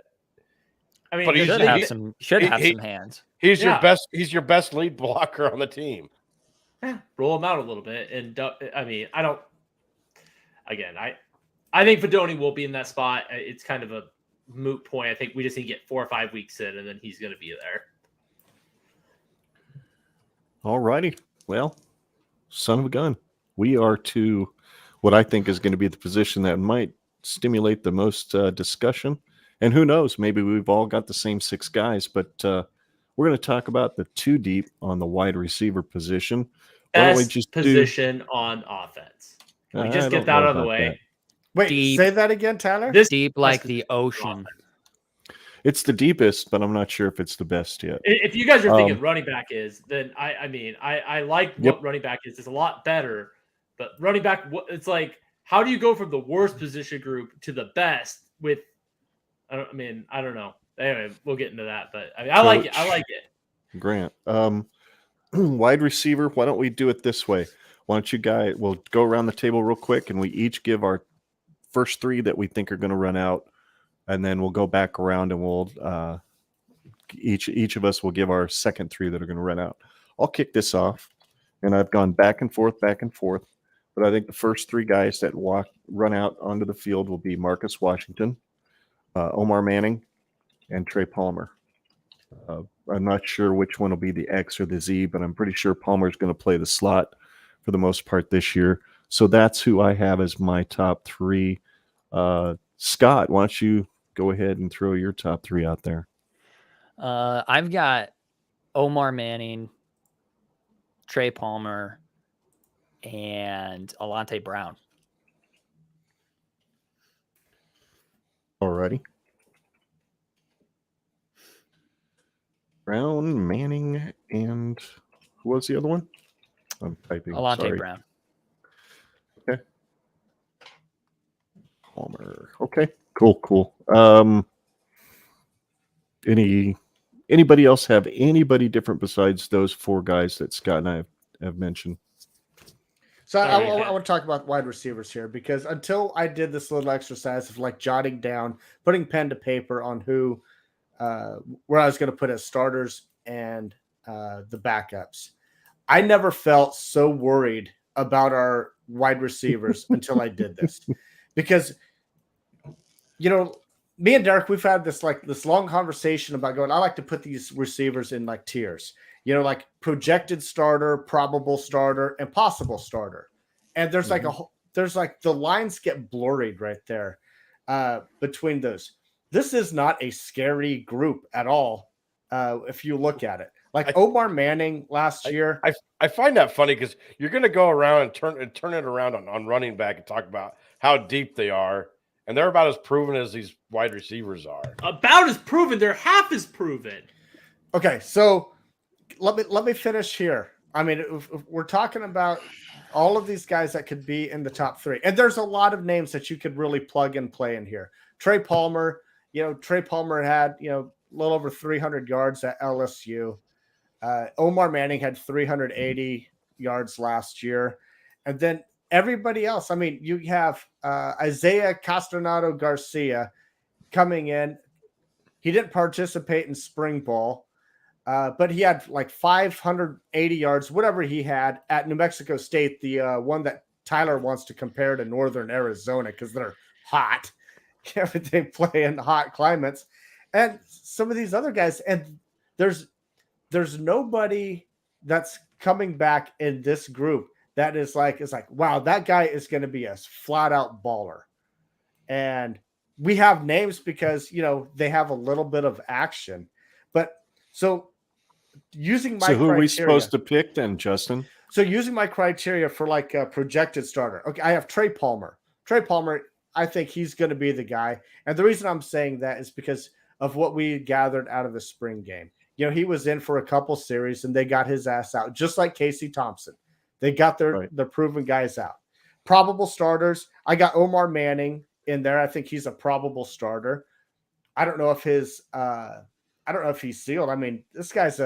I mean, but He should have some hands. He's your best lead blocker on the team. Roll him out a little bit, and I mean, I don't. Again, I think Fedoni will be in that spot. It's kind of a moot point. I think we just need to get 4 or 5 weeks in, and then he's going to be there. All righty. Well, son of a gun. We are to what I think is going to be the position that might stimulate the most discussion. And who knows, maybe we've all got the same 6 guys, but we're going to talk about the 2 deep on the wide receiver position. Why don't we just position on offense? Can we just get that out of the way? That. Wait, Deep. say that again, Tyler? This deep like the ocean. It's the deepest, but I'm not sure if it's the best yet. If you guys are thinking running back is, then I like what running back is. It's a lot better, but running back, it's like, how do you go from the worst position group to the best with, I don't know. Anyway, we'll get into that, but I like it. I like it. Grant, wide receiver, why don't we do it this way? Why don't you guys, we'll go around the table real quick and we each give our first 3 that we think are going to run out. And then we'll go back around and we'll each of us will give our second 3 that are going to run out. I'll kick this off, and I've gone back and forth, but I think the first 3 guys that run out onto the field will be Marcus Washington, Omar Manning, and Trey Palmer. I'm not sure which one will be the X or the Z, but I'm pretty sure Palmer's going to play the slot for the most part this year. So that's who I have as my top 3. Scott, why don't you go ahead and throw your top 3 out there? I've got Omar Manning, Trey Palmer, and Alante Brown. Alrighty. Brown, Manning, and who was the other one? I'm typing. Alante Brown. Okay. Palmer. Okay. Cool. Anybody else have anybody different besides those 4 guys that Scott and I have mentioned? So I want to talk about wide receivers here, because until I did this little exercise of like jotting down, putting pen to paper on who, where I was going to put as starters and the backups, I never felt so worried about our wide receivers until I did this, because, you know, me and Derrick, we've had this long conversation about going, I like to put these receivers in like tiers, you know, like projected starter, probable starter, and possible starter. And there's like the lines get blurred right there between those. This is not a scary group at all. If you look at it, like Omar Manning last year, I find that funny because you're going to go around and turn it around on running back and talk about how deep they are. And they're about as proven as these wide receivers are. About as proven. They're half as proven. Okay, so let me finish here. I mean, if we're talking about all of these guys that could be in the top 3, and there's a lot of names that you could really plug and play in here. Trey Palmer, Trey Palmer had, a little over 300 yards at LSU. Omar Manning had 380 yards last year. And then everybody else, I mean, you have Isaiah Castronado Garcia coming in. He didn't participate in spring ball, but he had like 580 yards, whatever he had at New Mexico State, the one that Tyler wants to compare to Northern Arizona because they're hot. They play in hot climates. And some of these other guys, and there's nobody that's coming back in this group that is like, wow, that guy is going to be a flat out baller. And we have names because, they have a little bit of action. But so using my who are we supposed to pick then, Justin? So using my criteria for like a projected starter. Okay, I have Trey Palmer. Trey Palmer, I think he's going to be the guy. And the reason I'm saying that is because of what we gathered out of the spring game. He was in for a couple series and they got his ass out, just like Casey Thompson. They got their proven guys out. Probable starters, I got Omar Manning in there. I think he's a probable starter. I don't know if he's sealed. I mean, this guy's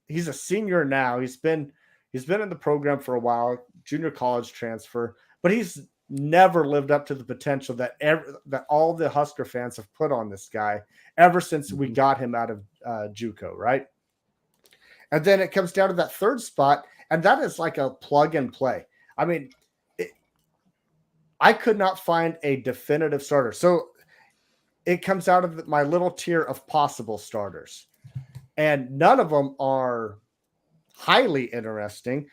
he's a senior now. He's been in the program for a while, junior college transfer, but he's never lived up to the potential that all the Husker fans have put on this guy ever since we got him out of JUCO, right? And then it comes down to that third spot, and that is like a plug and play. I mean, I could not find a definitive starter. So it comes out of my little tier of possible starters. And none of them are highly interesting.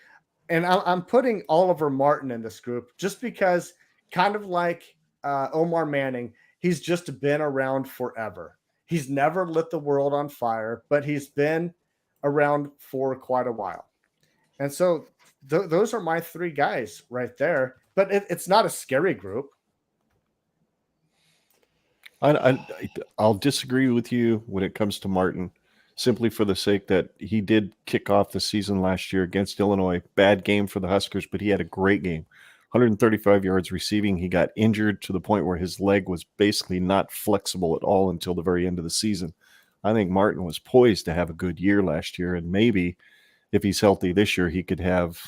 And I'm putting Oliver Martin in this group just because, kind of like Omar Manning, he's just been around forever. He's never lit the world on fire, but he's been around for quite a while. And so those are my three guys right there. But it's not a scary group. I'll disagree with you when it comes to Martin, simply for the sake that he did kick off the season last year against Illinois. Bad game for the Huskers, but he had a great game. 135 yards receiving. He got injured to the point where his leg was basically not flexible at all until the very end of the season. I think Martin was poised to have a good year last year, and maybe if he's healthy this year, he could have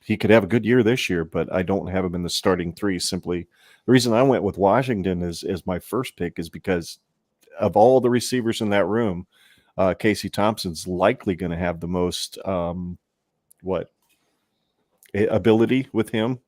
a good year this year, but I don't have him in the starting three. Simply, the reason I went with Washington as my first pick is because of all the receivers in that room, Casey Thompson's likely going to have the most ability with him.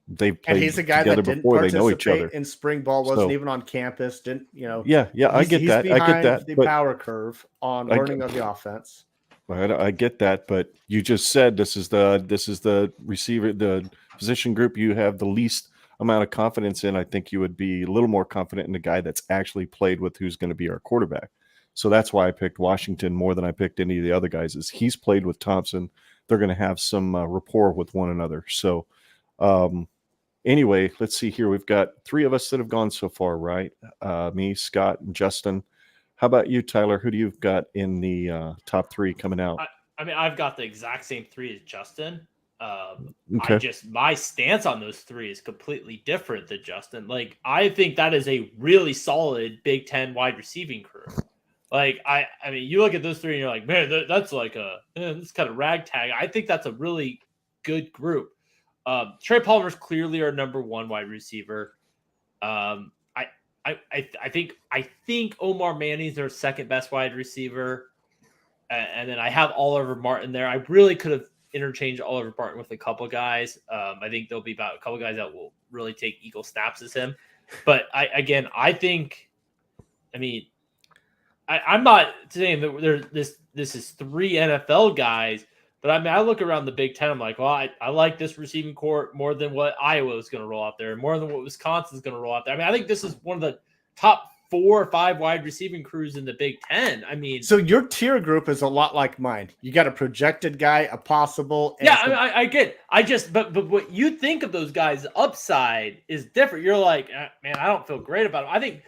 They've played and he's a guy that didn't before. They know each other. In spring ball, wasn't even on campus. Didn't Yeah, I get that. I get that. The power curve on learning of the offense. I get that, but you just said this is the receiver, the position group you have the least amount of confidence in. I think you would be a little more confident in the guy that's actually played with who's going to be our quarterback. So that's why I picked Washington more than I picked any of the other guys. Is he's played with Thompson. They're going to have some rapport with one another. So anyway, let's see here. We've got three of us that have gone so far, right? Me, Scott, and Justin. How about you, Tyler? Who do you've got in the top three coming out? I mean, I've got the exact same three as Justin. Okay. My stance on those three is completely different than Justin. Like, I think that is a really solid Big Ten wide receiving crew. Like, I mean, you look at those three and you're like, man, that's like this kind of ragtag. I think that's a really good group. Trey Palmer's clearly our number one wide receiver. I think Omar Manning's their second best wide receiver. And then I have Oliver Martin there. I really could have interchanged Oliver Martin with a couple guys. I think there'll be about a couple guys that will really take equal snaps as him. But I'm not saying that this is three NFL guys, but I mean, I look around the Big Ten, I'm like, well, I like this receiving core more than what Iowa is going to roll out there, and more than what Wisconsin is going to roll out there. I mean, I think this is one of the top 4 or 5 wide receiving crews in the Big Ten. I mean, so your tier group is a lot like mine. You got a projected guy, a possible. Yeah, I get. But what you think of those guys' upside is different. You're like, man, I don't feel great about them.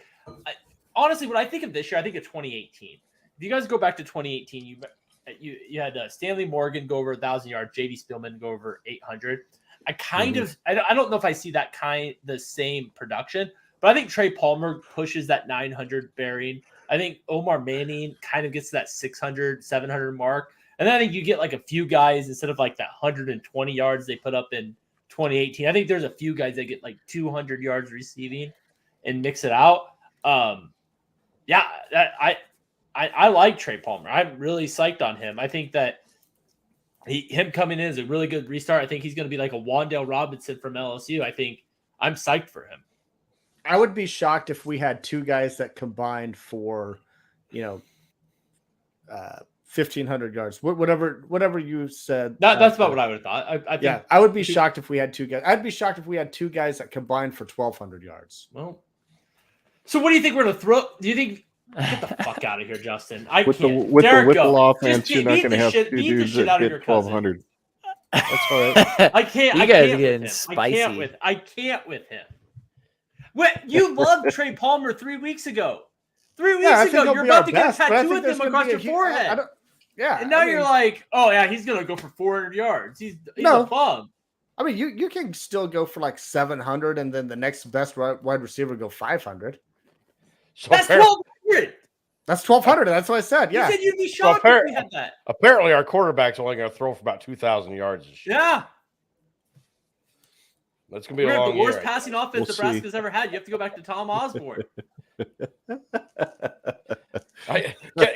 Honestly, when I think of this year, I think of 2018. If you guys go back to 2018, you had Stanley Morgan go over 1,000 yards, J.D. Spielman go over 800. I don't know if I see the same production, but I think Trey Palmer pushes that 900 bearing. I think Omar Manning kind of gets to that 600, 700 mark. And then I think you get like a few guys instead of like that 120 yards they put up in 2018. I think there's a few guys that get like 200 yards receiving and mix it out. Yeah, I like Trey Palmer. I'm really psyched on him. I think that him coming in is a really good restart. I think he's going to be like a Wan'Dale Robinson from LSU. I think I'm psyched for him. I would be shocked if we had two guys that combined for, 1,500 yards. Whatever you said. That's about what I would have thought. I think, I would be shocked if we had two guys. I'd be shocked if we had two guys that combined for 1,200 yards. Well, so what do you think we're going to throw? Do you think? Get the fuck out of here, Justin. With the Derrick, whipple offense, you're not going to have two dudes that hit 1,200. That's all right. I can't. You guys are getting spicy. I can't with him. What you loved Trey Palmer 3 weeks ago. 3 weeks ago, you're about to get a tattoo with him across your forehead. And now you're like, oh yeah, he's gonna go for 400 yards. He's a bum. I mean, you can still go for like 700, and then the next best wide receiver go 500. So that's 1,200. That's 1,200. That's what I said. Yeah. You said you'd be shocked if we had that. Apparently, our quarterback's only going to throw for about 2,000 yards this year. Yeah. That's going to be a long the worst year. passing offense Nebraska's ever had. You have to go back to Tom Osborne.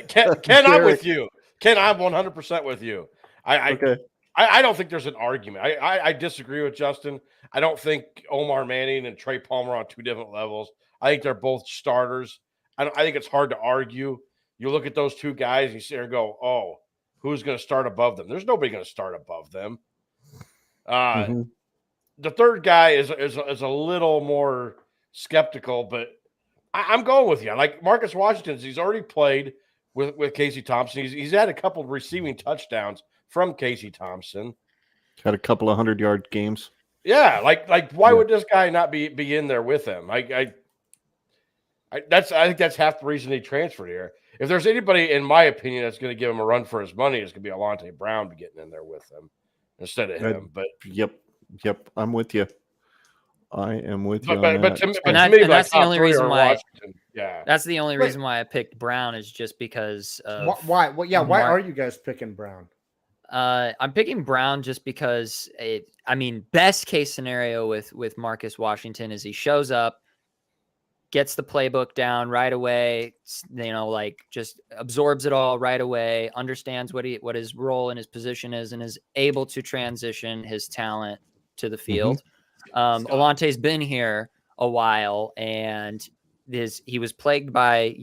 Ken, I'm with you. Ken, I'm 100% with you. I don't think there's an argument. I disagree with Justin. I don't think Omar Manning and Trey Palmer are on two different levels. I think they're both starters. I think it's hard to argue. You look at those two guys and you sit there and go, oh, who's going to start above them? There's nobody going to start above them. The third guy is a little more skeptical, but I'm going with you. I like Marcus Washington. He's already played with Casey Thompson. He's had a couple of receiving touchdowns from Casey Thompson. Had a couple of 100-yard games. Yeah, like why would this guy not be in there with him? I think that's half the reason he transferred here. If there's anybody, in my opinion, that's going to give him a run for his money, it's going to be Alante Brown getting in there with him instead of him. But yep, I'm with you. I am with you. But to me, that's the only reason why. Yeah, that's the only reason why I picked Brown is just because of why? Well, yeah, why are you guys picking Brown? I'm picking Brown just because best case scenario with Marcus Washington is he shows up, gets the playbook down right away, just absorbs it all right away, understands what his role and his position is, and is able to transition his talent to the field. Alante's been here a while, and he was plagued by,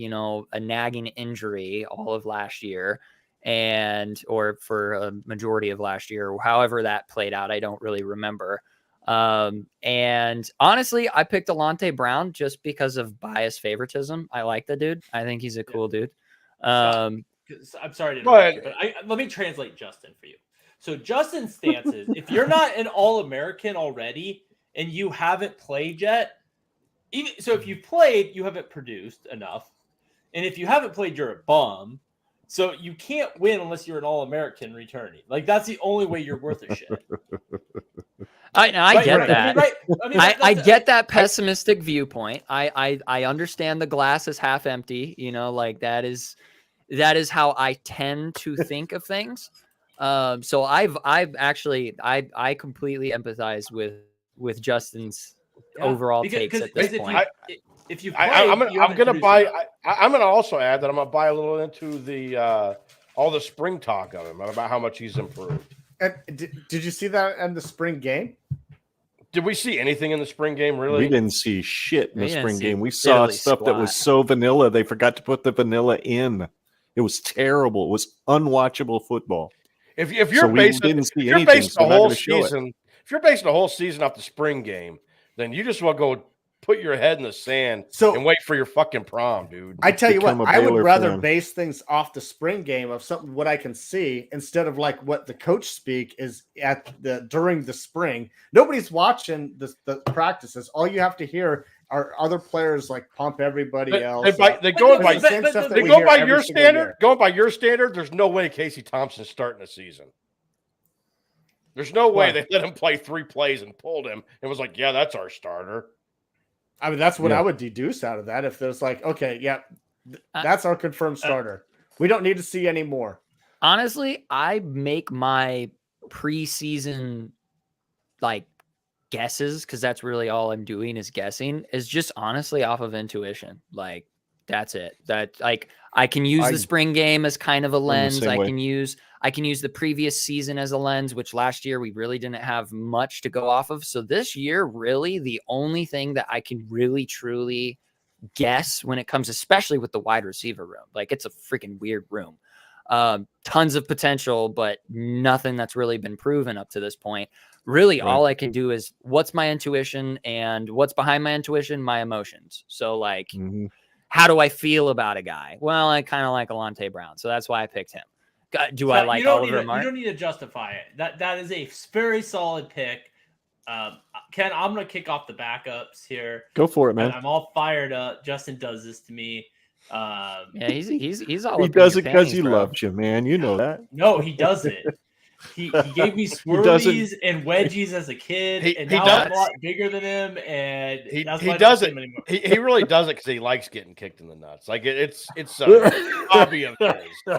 a nagging injury all of last year or for a majority of last year, or however that played out. I don't really remember. And honestly, I picked Alante Brown just because of bias favoritism. I like the dude. I think he's a cool dude. I'm sorry to interrupt you, but let me translate Justin for you. So Justin's stance is, if you're not an All-American already and you haven't played yet, if you've played, you haven't produced enough. And if you haven't played, you're a bum. So you can't win unless you're an All-American returning. Like, that's the only way you're worth a shit. I get that. I get that pessimistic viewpoint. I understand the glass is half empty. That is how I tend to think of things. So I completely empathize with Justin's overall takes at this point. If you, I'm gonna also add that I'm gonna buy a little into the all the spring talk of him about how much he's improved. And did you see that in the spring game? Did we see anything in the spring game? Really, we didn't see shit in the spring game. We saw stuff that was so vanilla. They forgot to put the vanilla in. It was terrible. It was unwatchable football. If you're basing the whole season off the spring game, then you just want to go put your head in the sand and wait for your fucking prom, dude. I tell you what, I would rather base things off the spring game of what I can see instead of like what the coach speak is during the spring. Nobody's watching the practices. All you have to hear are other players like pump everybody else. Going by your standard, there's no way Casey Thompson's starting the season. There's no way they let him play 3 plays and pulled him and was like, yeah, that's our starter. I mean, that's what I would deduce out of that. If there's like, okay, yeah, that's our confirmed starter. We don't need to see any more. Honestly, I make my preseason guesses, because that's really all I'm doing is guessing, is just honestly off of intuition. Like, that's it. That, like, I can use the spring game as kind of a lens. I can use the previous season as a lens, which last year we really didn't have much to go off of. So this year, really the only thing that I can really truly guess when it comes, especially with the wide receiver room, like, it's a freaking weird room. Tons of potential, but nothing that's really been proven up to this point. Really, all I can do is what's my intuition, and what's behind my intuition, my emotions. So, like, how do I feel about a guy? Well, I kind of like Alante Brown, so that's why I picked him. Do I like Oliver Martin? You don't need to justify it. That is a very solid pick. Ken, I'm going to kick off the backups here. Go for it, man. I'm all fired up. Justin does this to me. Yeah, he's all. He does it because he loves you, man. You know that. No, he doesn't. He gave me swirlies and wedgies as a kid, and now I'm a lot bigger than him. And he does it. He really does it because he likes getting kicked in the nuts. Like it's a hobby of his.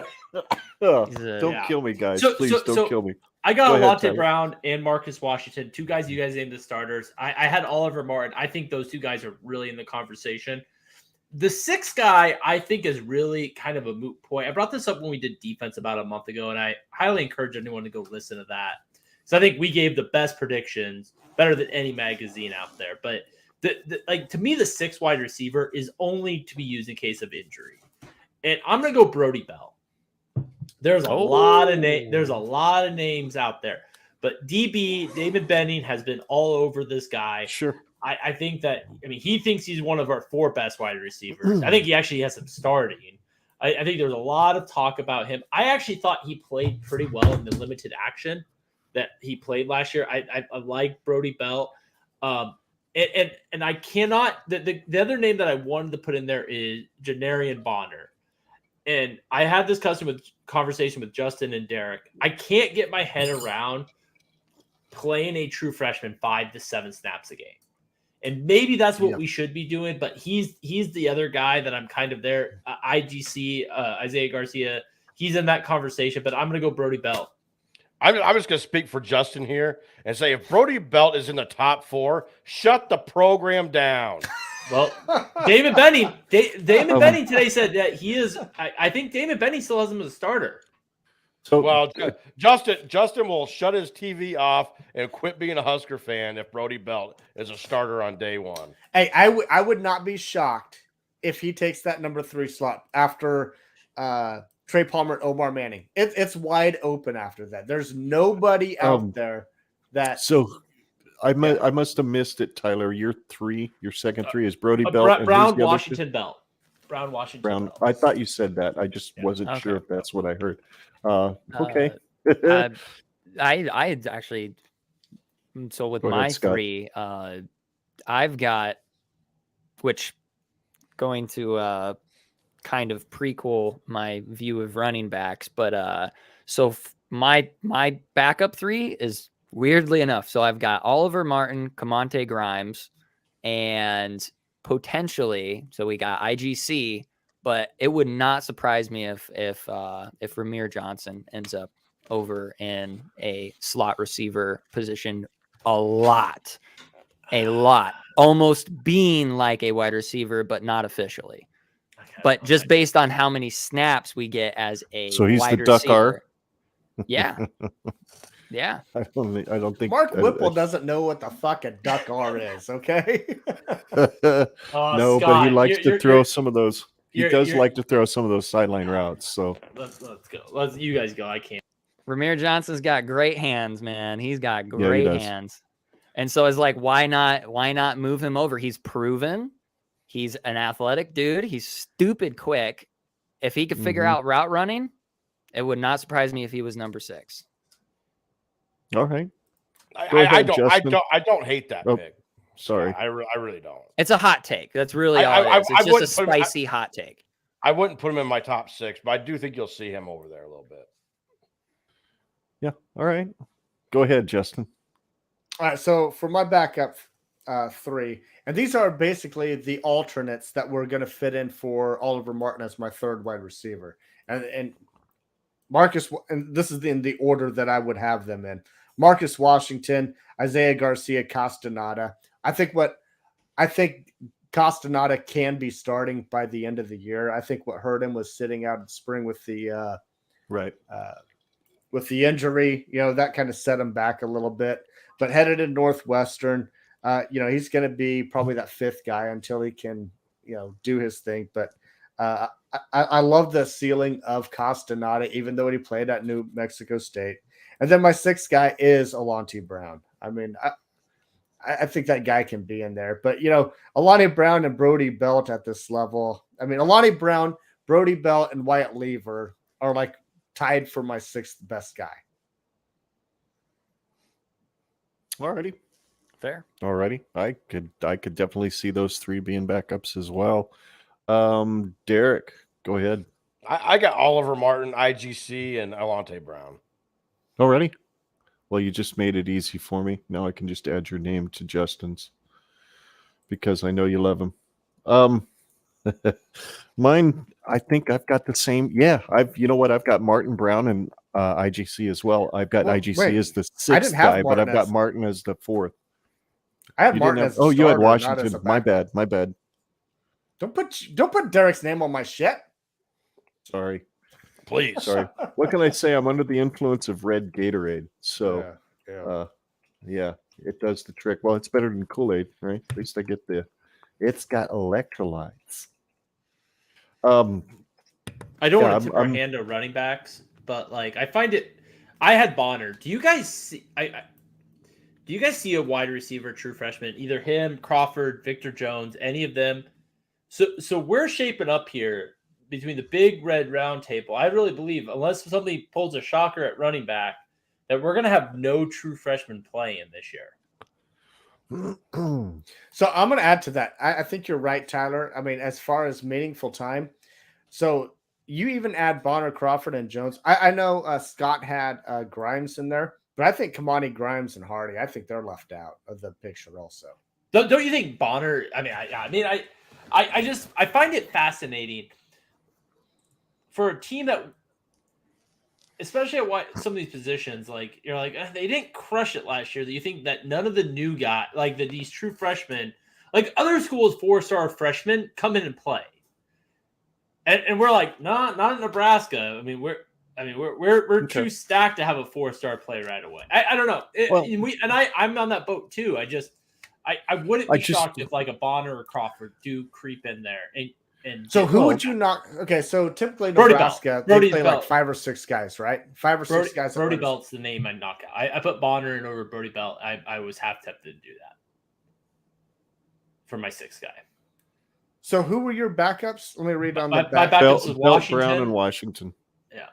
Don't kill me, guys. Please don't kill me. I got Alante Brown and Marcus Washington, two guys you guys named as starters. I had Oliver Martin. I think those two guys are really in the conversation. The sixth guy, I think, is really kind of a moot point. I brought this up when we did defense about a month ago, and I highly encourage anyone to go listen to that. So I think we gave the best predictions, better than any magazine out there. But to me, the sixth wide receiver is only to be used in case of injury. And I'm going to go Brody Bell. There's a lot of names out there. But DB, David Benning, has been all over this guy. Sure. I think that, he thinks he's one of our 4 best wide receivers. I think he actually has some starting. I think there's a lot of talk about him. I actually thought he played pretty well in the limited action that he played last year. I like Brody Bell. And I cannot, the other name that I wanted to put in there is Janarian Bonner. And I had this conversation with Justin and Derrick. I can't get my head around playing a true freshman 5 to 7 snaps a game. And maybe that's what we should be doing, but he's the other guy that I'm kind of there. IGC, Isaiah Garcia, he's in that conversation, but I'm going to go Brody Bell. I'm just going to speak for Justin here and say if Brody Belt is in the top 4, shut the program down. Well, David Benning today said that he is. I think David Benning still has him as a starter. So, well, Justin will shut his TV off and quit being a Husker fan if Brody Belt is a starter on day 1. Hey, I would not be shocked if he takes that number 3 slot after Trey Palmer and Omar Manning. It's wide open after that. There's nobody out there that. So I must have missed it, Tyler. Your second 3 is Brody Belt. Brown Washington Belt. Brown Washington. Brown. I thought you said that. I just wasn't sure if that's what I heard. Okay. I actually. So with my 3, I've got, which going to kind of prequel my view of running backs, but my backup 3 is weirdly enough. So I've got Oliver Martin, Camonte Grimes, and potentially, so we got IGC, but it would not surprise me if Romero Johnson ends up over in a slot receiver position a lot, almost being like a wide receiver, but not officially. But just based on how many snaps we get as a so he's wide the Duck receiver, R. Yeah. Yeah. I don't think Mark Whipple doesn't know what the fuck a Duck R is, okay? No, Scott, but he likes to throw some of those. He does like to throw some of those sideline routes. So let's go. You guys go. I can't. Romero Johnson's got great hands, man. He's got great hands. And so it's like, why not move him over? He's proven. He's an athletic dude. He's stupid quick. If he could figure out route running, it would not surprise me if he was number 6. All right. I don't hate that pick. Sorry. I really don't. It's a hot take. That's really all it is. It's just a spicy hot take. I wouldn't put him in my top 6, but I do think you'll see him over there a little bit. Yeah. All right. Go ahead, Justin. All right. So for my backup 3, and these are basically the alternates that we're going to fit in for Oliver Martin as my 3rd wide receiver. And Marcus, and this is in the order that I would have them in. Marcus Washington, Isaiah Garcia, Castaneda. I think Castaneda can be starting by the end of the year. I think what hurt him was sitting out in spring with the with the injury. That kind of set him back a little bit. But headed in Northwestern, he's going to be probably that fifth guy until he can, do his thing. But I love the ceiling of Castaneda, even though he played at New Mexico State. And then my sixth guy is Alante Brown. I mean, I think that guy can be in there. But, Alante Brown and Brody Belt at this level. I mean, Alante Brown, Brody Belt, and Wyatt Lever are like tied for my sixth best guy. Alrighty. Fair. Alrighty. I could definitely see those three being backups as well. Derrick, go ahead. I got Oliver Martin, IGC, and Alante Brown. Already? Well, you just made it easy for me. Now I can just add your name to Justin's because I know you love him. Mine, I think I've got the same. Yeah, I've got Martin Brown and IGC as well. I've got IGC as the sixth guy, but I've got Martin as the fourth. I have Martin as the starter, you had Washington. My bad. Don't put Derrick's name on my shit. Sorry. Please. Sorry. What can I say? I'm under the influence of red Gatorade. So, yeah, it does the trick. Well, it's better than Kool-Aid, right? At least I get it's got electrolytes. I don't want to tip our hand to running backs, but I find it. I had Bonner. Do you guys see? Do you guys see a wide receiver, true freshman? Either him, Crawford, Victor Jones, any of them. So we're shaping up here between the Big Red Roundtable. I really believe, unless somebody pulls a shocker at running back, that we're going to have no true freshmen playing this year. So I'm going to add to that. I think you're right, Tyler. I mean, as far as meaningful time, so you even add Bonner, Crawford, and Jones. I know Scott had Grimes in there, but I think Kamani Grimes and Hardy, I think they're left out of the picture also. Don't you think Bonner? I find it fascinating for a team that, especially at some of these positions, they didn't crush it last year. That you think that none of the new guys, these true freshmen, other schools, 4-star freshmen come in and play, and we're like, nah, not in Nebraska. We're too stacked to have a 4-star play right away. I don't know. I'm on that boat too. I wouldn't be shocked if a Bonner or Crawford do creep in there. And so who would you not? Okay, so typically Nebraska, they play like 5 or 6 guys, right? 5 or 6 guys. Brody Belt's the name I'd knock out. I put Bonner in over Brody Belt. I was half tempted to do that for my 6th guy. So who were your backups? Let me read on the back. My backups was Washington. Brown, and Washington. Yeah.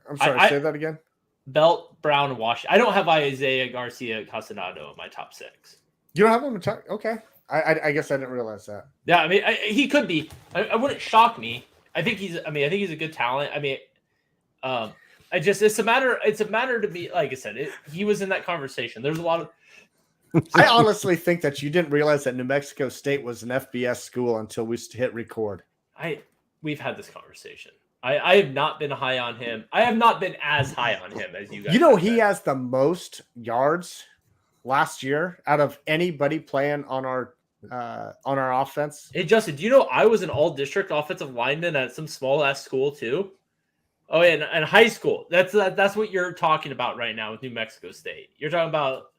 I'm sorry, say that again. Belt, Brown, and Washington. I don't have Isaiah Garcia Castaneda in my top 6. You don't have him in top? Okay. I guess I didn't realize that. Yeah, he could be. I wouldn't shock me. I think he's a good talent. It's a matter to be, like I said, he was in that conversation. There's a lot of. I honestly think that you didn't realize that New Mexico State was an FBS school until we hit record. We've had this conversation. I have not been high on him. I have not been as high on him as you guys. He has the most yards last year out of anybody playing on our offense. Hey Justin, do you know I was an all-district offensive lineman at some small-ass school too? Oh yeah, and high school. That's what you're talking about right now with New Mexico State. You're talking about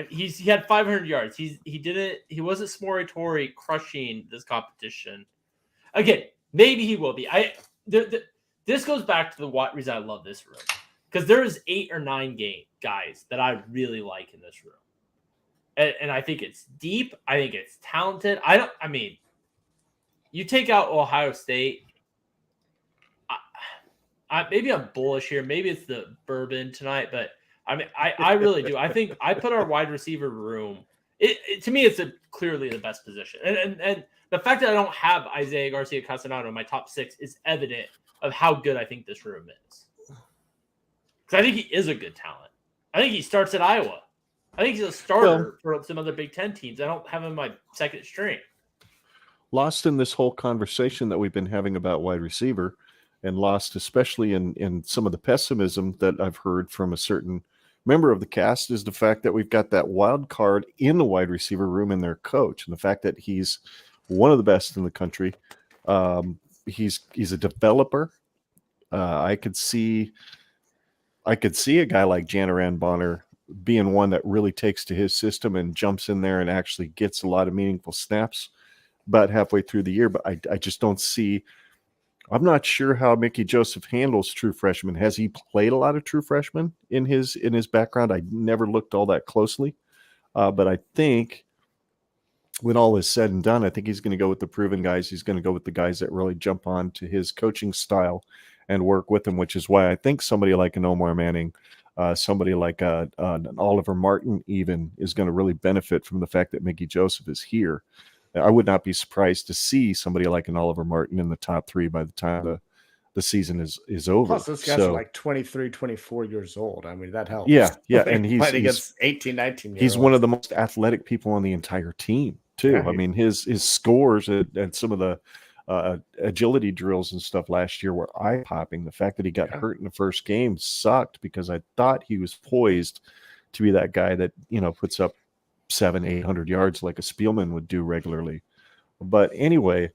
he had 500 yards. He wasn't Smoratory crushing this competition. Again, maybe he will be. This goes back to the reason I love this room, because there's 8 or 9 guys that I really like in this room. And I think it's deep. I think it's talented. You take out Ohio State. Maybe I'm bullish here. Maybe it's the bourbon tonight, but I really do. I think I put our wide receiver room. To me, it's clearly the best position. And the fact that I don't have Isaiah Garcia Castaneda in my top 6 is evident of how good I think this room is. Because I think he is a good talent. I think he starts at Iowa. I think he's a starter for some other Big Ten teams. I don't have him in my second string. Lost in this whole conversation that we've been having about wide receiver and lost, especially in some of the pessimism that I've heard from a certain member of the cast, is the fact that we've got that wild card in the wide receiver room in their coach, and the fact that he's one of the best in the country. He's a developer. I could see a guy like Janaran Bonner being one that really takes to his system and jumps in there and actually gets a lot of meaningful snaps about halfway through the year. But I just don't see. I'm not sure how Mickey Joseph handles true freshmen. Has he played a lot of true freshmen in his background? I never looked all that closely, but I think when all is said and done, I think he's going to go with the proven guys. He's going to go with the guys that really jump on to his coaching style and work with him, which is why I think somebody like an Omar Manning, somebody like an Oliver Martin even is going to really benefit from the fact that Mickey Joseph is here. I would not be surprised to see somebody like an Oliver Martin in the top 3 by the time the season is over. Plus, those guys are like 23, 24 years old. I mean, that helps. Yeah, and he's against 18, 19 years He's one of the most athletic people on the entire team, too. Yeah, I mean, his scores and some of the agility drills and stuff last year were eye-popping. The fact that he got hurt in the first game sucked, because I thought he was poised to be that guy that, puts up 700-800 yards like a Spielman would do regularly. But anyway,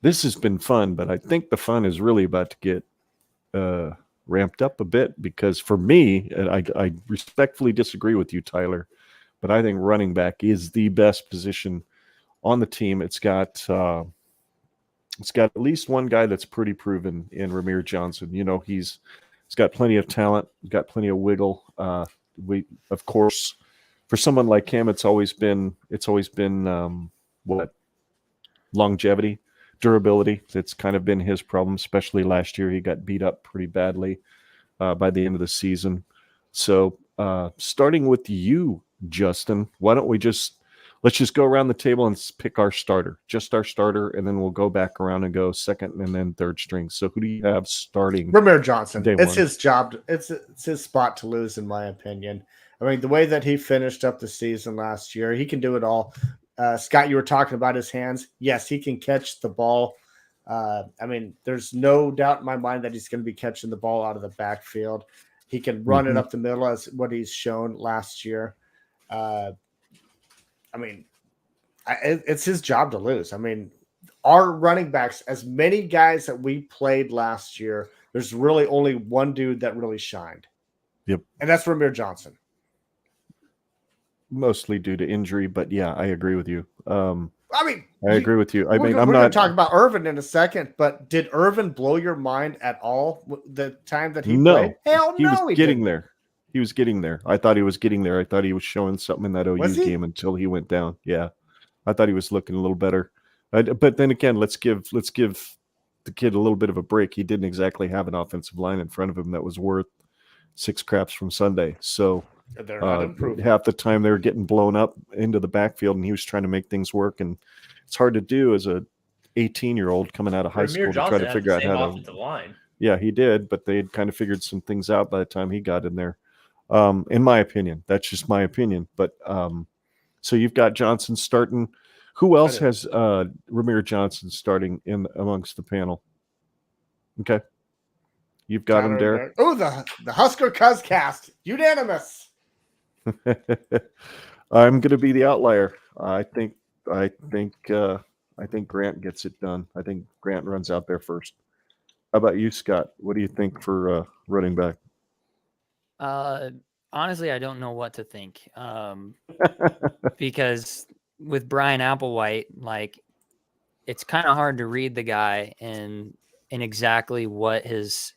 this has been fun, but I think the fun is really about to get ramped up a bit, because for me, and I respectfully disagree with you, Tyler, but I think running back is the best position on the team. It's got at least one guy that's pretty proven in Romero Johnson. He's got plenty of talent, got plenty of wiggle. Of course, for someone like him, it's always been longevity, durability. It's kind of been his problem, especially last year. He got beat up pretty badly by the end of the season. So starting with you, Justin, why don't let's just go around the table and pick our starter, just our starter, and then we'll go back around and go second and then third string. So who do you have starting? Romero Johnson. It's his job. It's his spot to lose, in my opinion. I mean, the way that he finished up the season last year, he can do it all. Scott, you were talking about his hands. Yes, he can catch the ball. I mean, there's no doubt in my mind that he's going to be catching the ball out of the backfield. He can run it up the middle, as what he's shown last year. I mean, it's his job to lose. I mean, our running backs, as many guys that we played last year, there's really only one dude that really shined. Yep. And that's Romero Johnson. Mostly due to injury, but yeah, I agree with you. I agree with you. We're going to talk about Irvin in a second, but did Irvin blow your mind at all the time that he played? Hell no, he was getting didn't. there. He was getting there. I thought he was getting there. I thought he was showing something in that OU game until he went down. Yeah, I thought he was looking a little better. But then again, let's give the kid a little bit of a break. He didn't exactly have an offensive line in front of him that was worth 6 craps from Sunday. So they're not improving. Half the time they were getting blown up into the backfield, and he was trying to make things work. And it's hard to do as a 18-year-old coming out of high school to try to figure out how to. Line. Yeah, he did, but they had kind of figured some things out by the time he got in there. In my opinion, that's just my opinion. But so you've got Johnson starting. Who else has Romero Johnson starting in amongst the panel? Okay, you've got him, Derrick. Oh, the Husker Cuz Cast, unanimous. I'm going to be the outlier. I think Grant gets it done. I think Grant runs out there first. How about you, Scott? What do you think for running back? Honestly, I don't know what to think. Because with Brian Applewhite, like, it's kind of hard to read the guy in exactly what his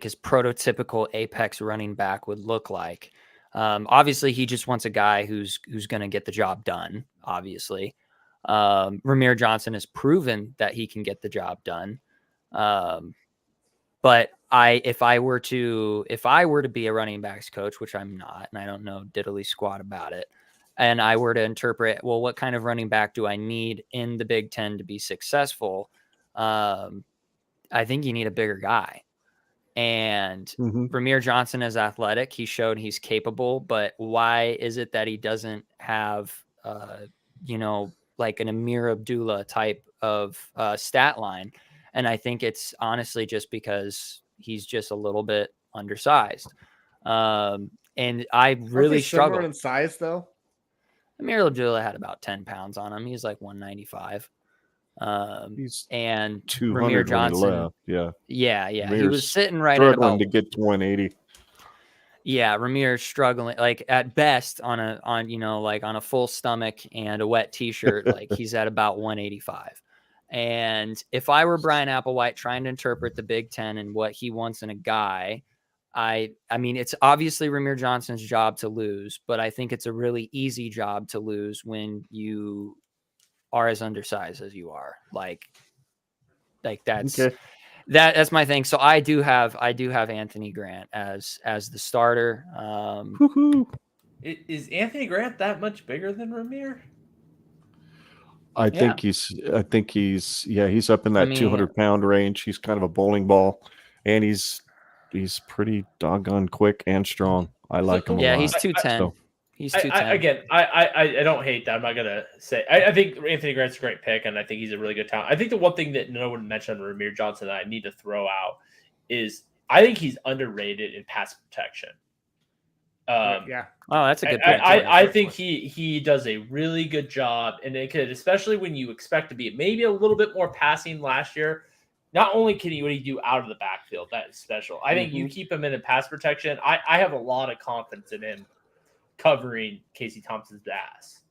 his prototypical apex running back would look like. Obviously, he just wants a guy who's going to get the job done. Obviously, Romero Johnson has proven that he can get the job done. But if I were to be a running backs coach, which I'm not, and I don't know diddly squat about it, and I were to interpret, well, what kind of running back do I need in the Big Ten to be successful? I think you need a bigger guy. And Romero Johnson is athletic. He showed he's capable, but why is it that he doesn't have, like an Amir Abdullah type stat line. And I think it's honestly just because he's just a little bit undersized. And I really struggle in size though. Amir Abdullah had about 10 pounds on him. He's like 195. He's and 200 Romero Johnson. when he left. Yeah. He Ramir's was sitting right at struggling about to get to 180. Yeah, Ramirez struggling, like at best on a full stomach and a wet t-shirt, like he's at about 185. And if I were Brian Applewhite trying to interpret the Big Ten and what he wants in a guy, I mean, it's obviously Romero Johnson's job to lose, but I think it's a really easy job to lose when you are as undersized as you are. Like that's Okay. that's my thing. So I do have Anthony Grant as the starter. Is Anthony Grant that much bigger than Ramir? I think he's up in that 200-pound range. He's kind of a bowling ball, and he's pretty doggone quick and strong. I like him a lot. Yeah, he's 210. He's 210. I don't hate that. I'm not gonna say. I think Anthony Grant's a great pick, and I think he's a really good talent. I think the one thing that no one mentioned on Romero Johnson that I need to throw out is I think he's underrated in pass protection. Yeah. Oh, that's a good pick. I think he does a really good job, and it could, especially when you expect to be maybe a little bit more passing last year. Not only can what he do out of the backfield, that is special. I think you keep him in pass protection. I have a lot of confidence in him covering Casey Thompson's ass.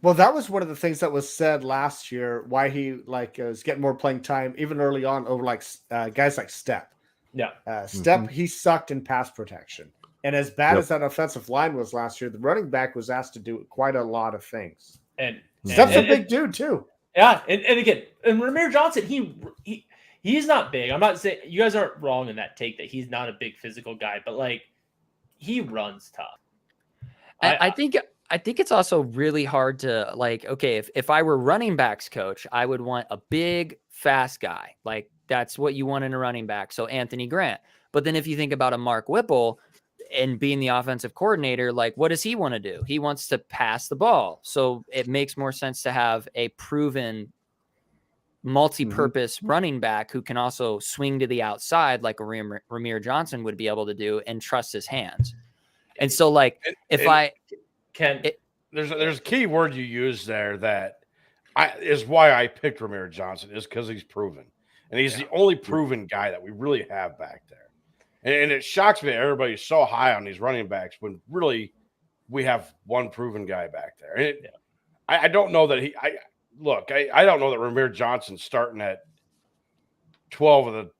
Well, that was one of the things that was said last year, why he was getting more playing time even early on over guys like Step. Yeah. Step, he sucked in pass protection. And as bad as that offensive line was last year, the running back was asked to do quite a lot of things. And Step's a big dude too. Yeah, and again, and Romero Johnson, he's not big. I'm not saying you guys aren't wrong in that take that he's not a big physical guy, but he runs tough. I think it's also really hard to okay, if I were running backs coach, I would want a big, fast guy. Like that's what you want in a running back. So Anthony Grant. But then if you think about a Mark Whipple and being the offensive coordinator, what does he want to do? He wants to pass the ball. So it makes more sense to have a proven multi-purpose running back who can also swing to the outside like a Romero Johnson would be able to do and trust his hands. And so there's a key word you use there that is why I picked Romero Johnson is because he's proven. And he's the only proven guy that we really have back there. And it shocks me that everybody's so high on these running backs when really we have one proven guy back there. And I don't know that I don't know that Romero Johnson's starting at 12 of the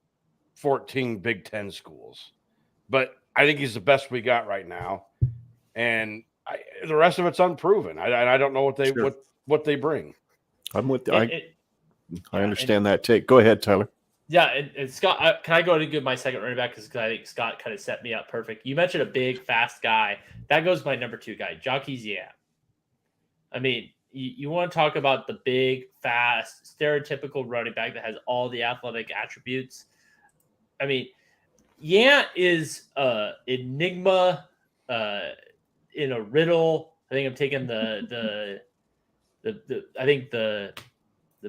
14 Big Ten schools. But I think he's the best we got right now. And the rest of it's unproven. I don't know what they bring. I'm with I understand that take. Go ahead, Tyler. Yeah, and Scott, can I go to get my second running back? Because I think Scott kind of set me up perfect. You mentioned a big, fast guy. That goes my number 2 guy, Jockey's Yam. I mean, you want to talk about the big, fast, stereotypical running back that has all the athletic attributes. I mean, Yant is enigma in a riddle. I think I'm taking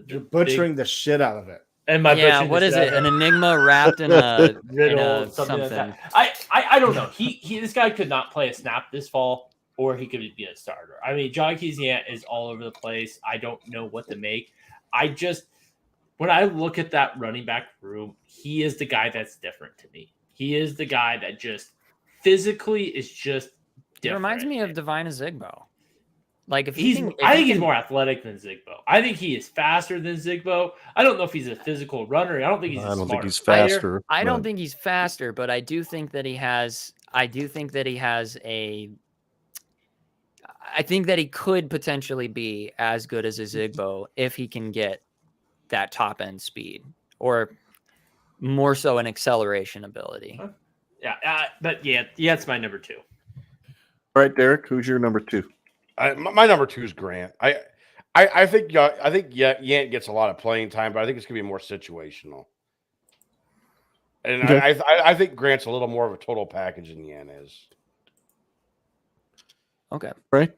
You're butchering the shit out of it. And what is it? An enigma wrapped in a riddle, something like that. I don't know. This guy could not play a snap this fall, or he could be a starter. I mean, John Keziant is all over the place. I don't know what to make. When I look at that running back room, he is the guy that's different to me. He is the guy that just physically is just different. It reminds me of Divine Zigbo. I think he's more athletic than Zigbo. I think he is faster than Zigbo. I don't know if he's a physical runner. I don't think he's faster. I don't think he's faster, but I do think that he has I think that he could potentially be as good as a Zigbo if he can get that top end speed or more so an acceleration ability. It's my number 2. All right, Derek, who's your number 2? My number 2 is Grant. I think Yant gets a lot of playing time, but I think it's gonna be more situational. And okay. I think Grant's a little more of a total package than Yant is. Okay, right.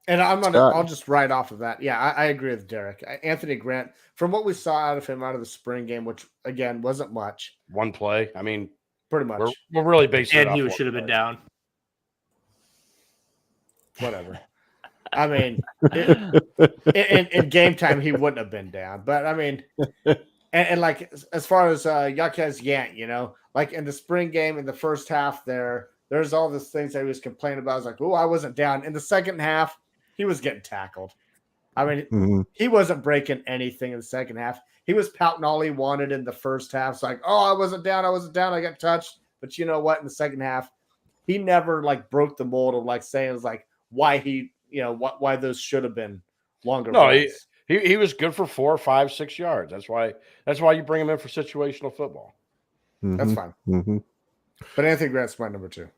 And Scott. I'll just write off of that. Yeah, I agree with Derrick. Anthony Grant, from what we saw out of him out of the spring game, which again wasn't much, One play. I mean, pretty much. we're really basing it And off he one should have been play. down. Whatever. I mean, in game time, he wouldn't have been down. But I mean, and like as far as Yaquez Yant, like in the spring game in the first half, there's all these things that he was complaining about. I was like, oh, I wasn't down. In the second half, he was getting tackled. I mean, he wasn't breaking anything in the second half. He was pouting all he wanted in the first half. It's like, oh, I wasn't down. I got touched. But you know what? In the second half, he never like broke the mold of like saying it was like why he, why those should have been longer. No, runs. he was good for 4, 5, 6 yards. That's why you bring him in for situational football. That's fine. Mm-hmm. But Anthony Grant's my number 2.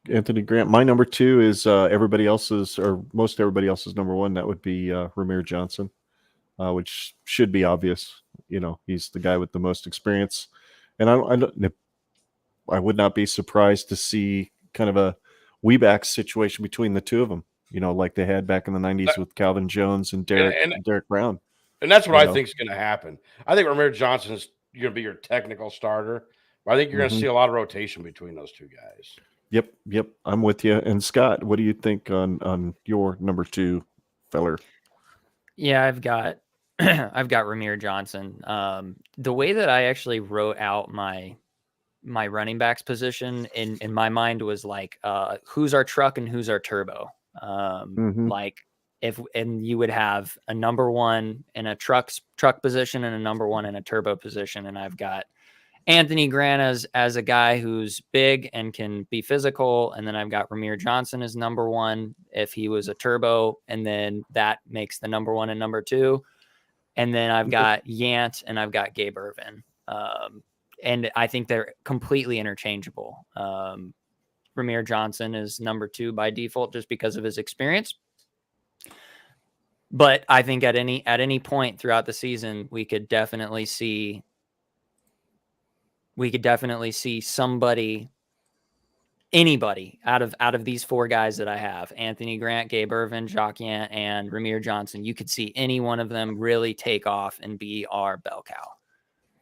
Anthony Grant. My number 2 is everybody else's, or most everybody else's number 1. That would be Romero Johnson, which should be obvious. He's the guy with the most experience, and I would not be surprised to see kind of a Weeback situation between the two of them. Like they had back in the 90s with Calvin Jones and Derrick Brown. And that's what I think is going to happen. I think Romero Johnson is going to be your technical starter. But I think you're going to see a lot of rotation between those two guys. Yep. I'm with you. And Scott, what do you think on your number 2 feller? Yeah, I've got Romero Johnson. The way that I actually wrote out my running backs position in my mind was like, who's our truck and who's our turbo? Like and you would have a number 1 in a truck position and a number 1 in a turbo position. And I've got Anthony Grant as a guy who's big and can be physical. And then I've got Romero Johnson as number 1 if he was a turbo. And then that makes the number 1 and number 2. And then I've got Yant and I've got Gabe Ervin. And I think they're completely interchangeable. Romero Johnson is number 2 by default just because of his experience. But I think at any point throughout the season, we could definitely see anybody out of these 4 guys that I have: Anthony Grant, Gabe Ervin, Jacques Yant, and Romero Johnson. You could see any one of them really take off and be our bell cow.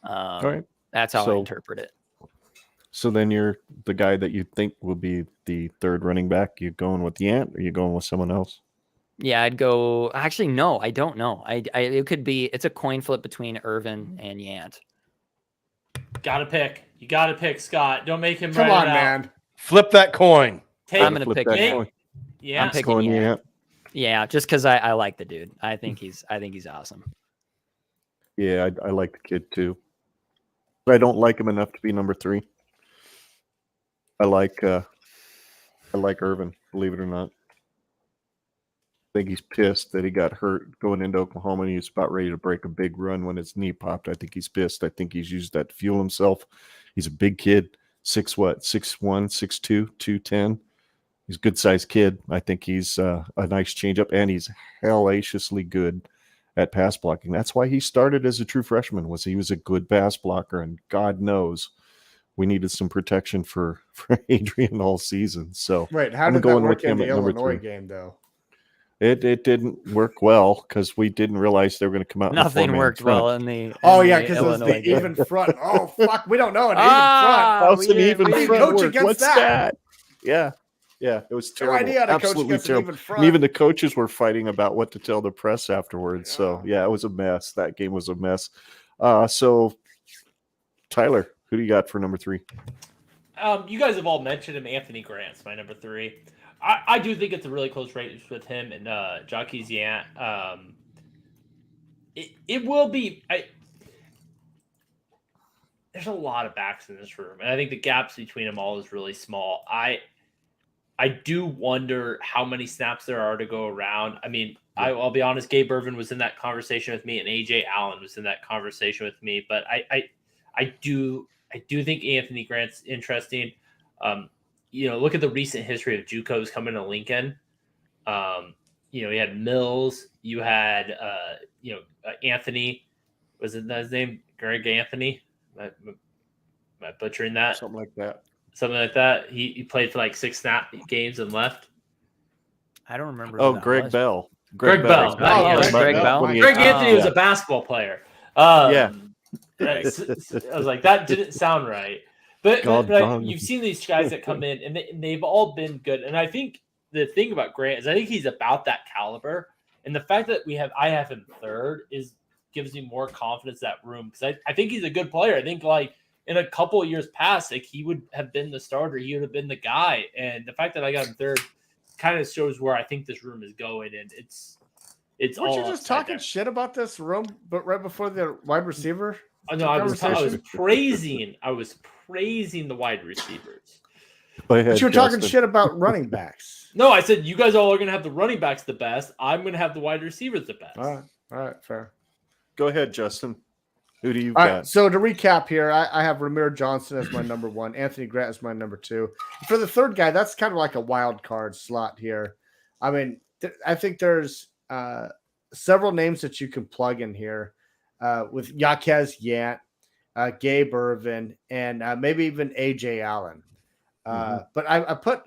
All right. That's how I interpret it. So then you're the guy that you think will be the third running back. You going with Yant, or you going with someone else? Yeah, I'd go. Actually, no, I don't know. It could be. It's a coin flip between Ervin and Yant. Gotta pick. You gotta pick, Scott. Don't make him. Come on, man. Flip that coin. I'm gonna pick Yant. Yeah, I'm picking Yant. Yeah, just because I like the dude. I think he's awesome. Yeah, I like the kid too. But I don't like him enough to be number 3. I like Ervin, believe it or not. I think he's pissed that he got hurt going into Oklahoma and he was about ready to break a big run when his knee popped. I think he's pissed. I think he's used that to fuel himself. He's a big kid, 6'1", 6'2", 210. He's a good-sized kid. I think he's a nice changeup, and he's hellaciously good at pass blocking. That's why he started as a true freshman, was he was a good pass blocker, and God knows we needed some protection for Adrian all season. So wait, how did that work in the Illinois game, though? It didn't work well because we didn't realize they were going to come out. Nothing worked well in the. Oh yeah, because it was the even front. Oh fuck, we don't know an even front. How's an even front work? What's that? Yeah, it was terrible. No idea how to coach Absolutely against an terrible. even front. And even the coaches were fighting about what to tell the press afterwards. So yeah, it was a mess. That game was a mess. So Tyler, who do you got for number 3? You guys have all mentioned him. Anthony Grant's my number 3. I do think it's a really close race with him and Jacques Yant. It will be. There's a lot of backs in this room, and I think the gaps between them all is really small. I do wonder how many snaps there are to go around. I mean, I'll be honest. Gabe Ervin was in that conversation with me, and AJ Allen was in that conversation with me. But I do think Anthony Grant's interesting. Look at the recent history of JUCOs coming to Lincoln. You had Mills. You had, Anthony. Was it his name? Greg Anthony? Am I butchering that? Something like that. Something like that. He played for like 6 snap games and left. I don't remember. Oh, who that Greg was. Bell. Greg Bell. Greg Bell. Greg Anthony was a basketball player. Yeah. I was like, that didn't sound right. But you've seen these guys that come in, and they've all been good. And I think the thing about Grant is I think he's about that caliber. And the fact that I have him third gives me more confidence in that room, because I think he's a good player. I think like in a couple of years past, like he would have been the starter. He would have been the guy. And the fact that I got him third kind of shows where I think this room is going. And it's Weren't you just talking shit about this room, but right before the wide receiver? Oh, no, I was praising the wide receivers. But you were talking shit about running backs. No, I said you guys all are going to have the running backs the best. I'm going to have the wide receivers the best. All right, fair. Go ahead, Justin. Who do you got? Right, so to recap here, I have Romero Johnson as my number 1. Anthony Grant as my number 2. For the third guy, that's kind of like a wild card slot here. I mean, I think there's several names that you can plug in here with Jaquez Yant, Gabe Irvin, and maybe even AJ Allen. But I put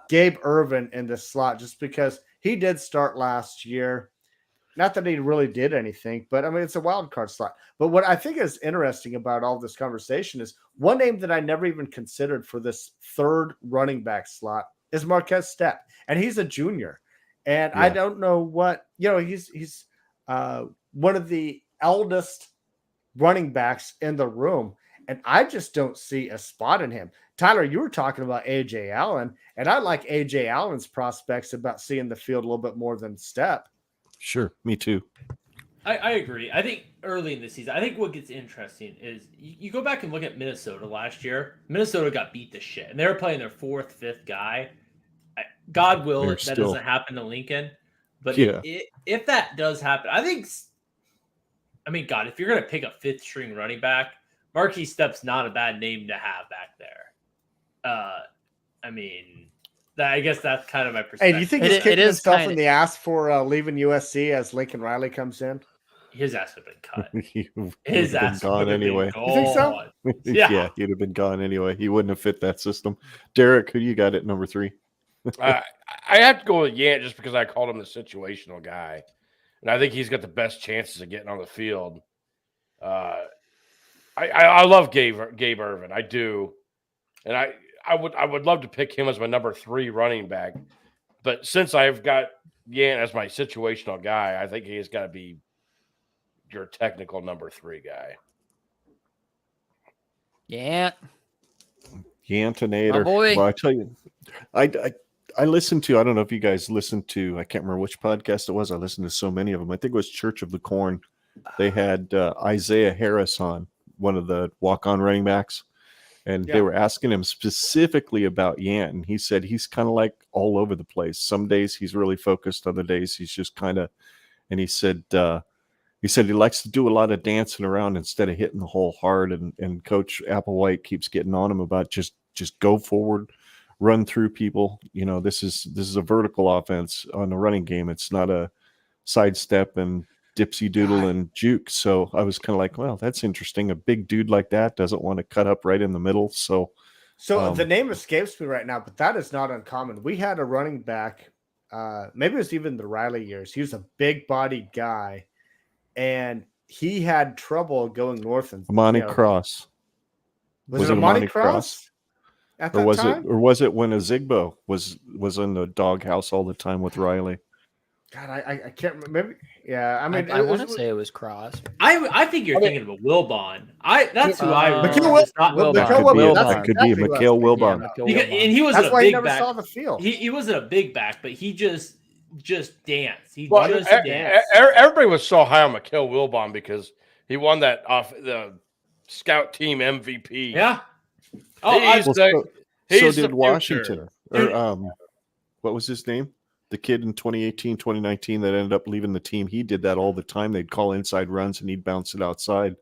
Gabe Irvin in this slot just because he did start last year. Not that he really did anything, but I mean, it's a wild card slot. But what I think is interesting about all this conversation is one name that I never even considered for this third running back slot is Marquez Stepp. And he's a junior. And I don't know what, he's one of the eldest running backs in the room. And I just don't see a spot in him. Tyler, you were talking about AJ Allen, and I like AJ Allen's prospects about seeing the field a little bit more than Stepp. Sure, me too. I agree. I think early in the season, I think what gets interesting is you go back and look at Minnesota last year. Minnesota got beat to shit, and they were playing their 4th, 5th guy. God will that doesn't happen to Lincoln. But if that does happen, if you're going to pick a 5th string running back, Marquez Stepp's not a bad name to have back there. I guess that's kind of my perspective. Hey, do you think he's kicking himself in the ass for leaving USC as Lincoln Riley comes in? His ass would have been cut. His ass would have been gone anyway. You think so? Yeah, he'd have been gone anyway. He wouldn't have fit that system. Derrick, who do you got at number 3? I have to go with Yant just because I called him the situational guy, and I think he's got the best chances of getting on the field. I love Gabe Irvin. I do, and I would love to pick him as my number 3 running back, but since I've got Yant as my situational guy, I think he's got to be your technical number 3 guy. Yantinator. Oh boy. Well, I tell you, I listened to, I don't know if you guys listened to, I can't remember which podcast it was. I listened to so many of them. I think it was Church of the Corn. They had Isaiah Harris on, one of the walk-on running backs. And they were asking him specifically about Yant. And he said he's kind of like all over the place. Some days he's really focused. Other days he's just kind of, and he said he likes to do a lot of dancing around instead of hitting the hole hard. And Coach Applewhite keeps getting on him about just go forward, run through people. This is a vertical offense on the running game. It's not a sidestep and dipsy doodle and juke. So I was kind of like, well, that's interesting. A big dude like that doesn't want to cut up right in the middle. So the name escapes me right now, but that is not uncommon. We had a running back, maybe it was even the Riley years. He was a big bodied guy, and he had trouble going north. And Amani Cross. Was it Amani Cross? At that time? Or was it when Azigbo was in the doghouse all the time with Riley? God, I can't remember. Maybe, yeah. I mean, I want to say it was Cross. I think you're thinking of a Wilbon. That's who I. That could be Mikhail Wilbon. And he wasn't a big back. That's why he never saw the field. He wasn't a big back, but he just danced. Danced. Everybody was so high on Mikhail Wilbon because he won that off the scout team MVP. Yeah. So did Washington. Or what was his name? The kid in 2018, 2019 that ended up leaving the team. He did that all the time. They'd call inside runs and he'd bounce it outside.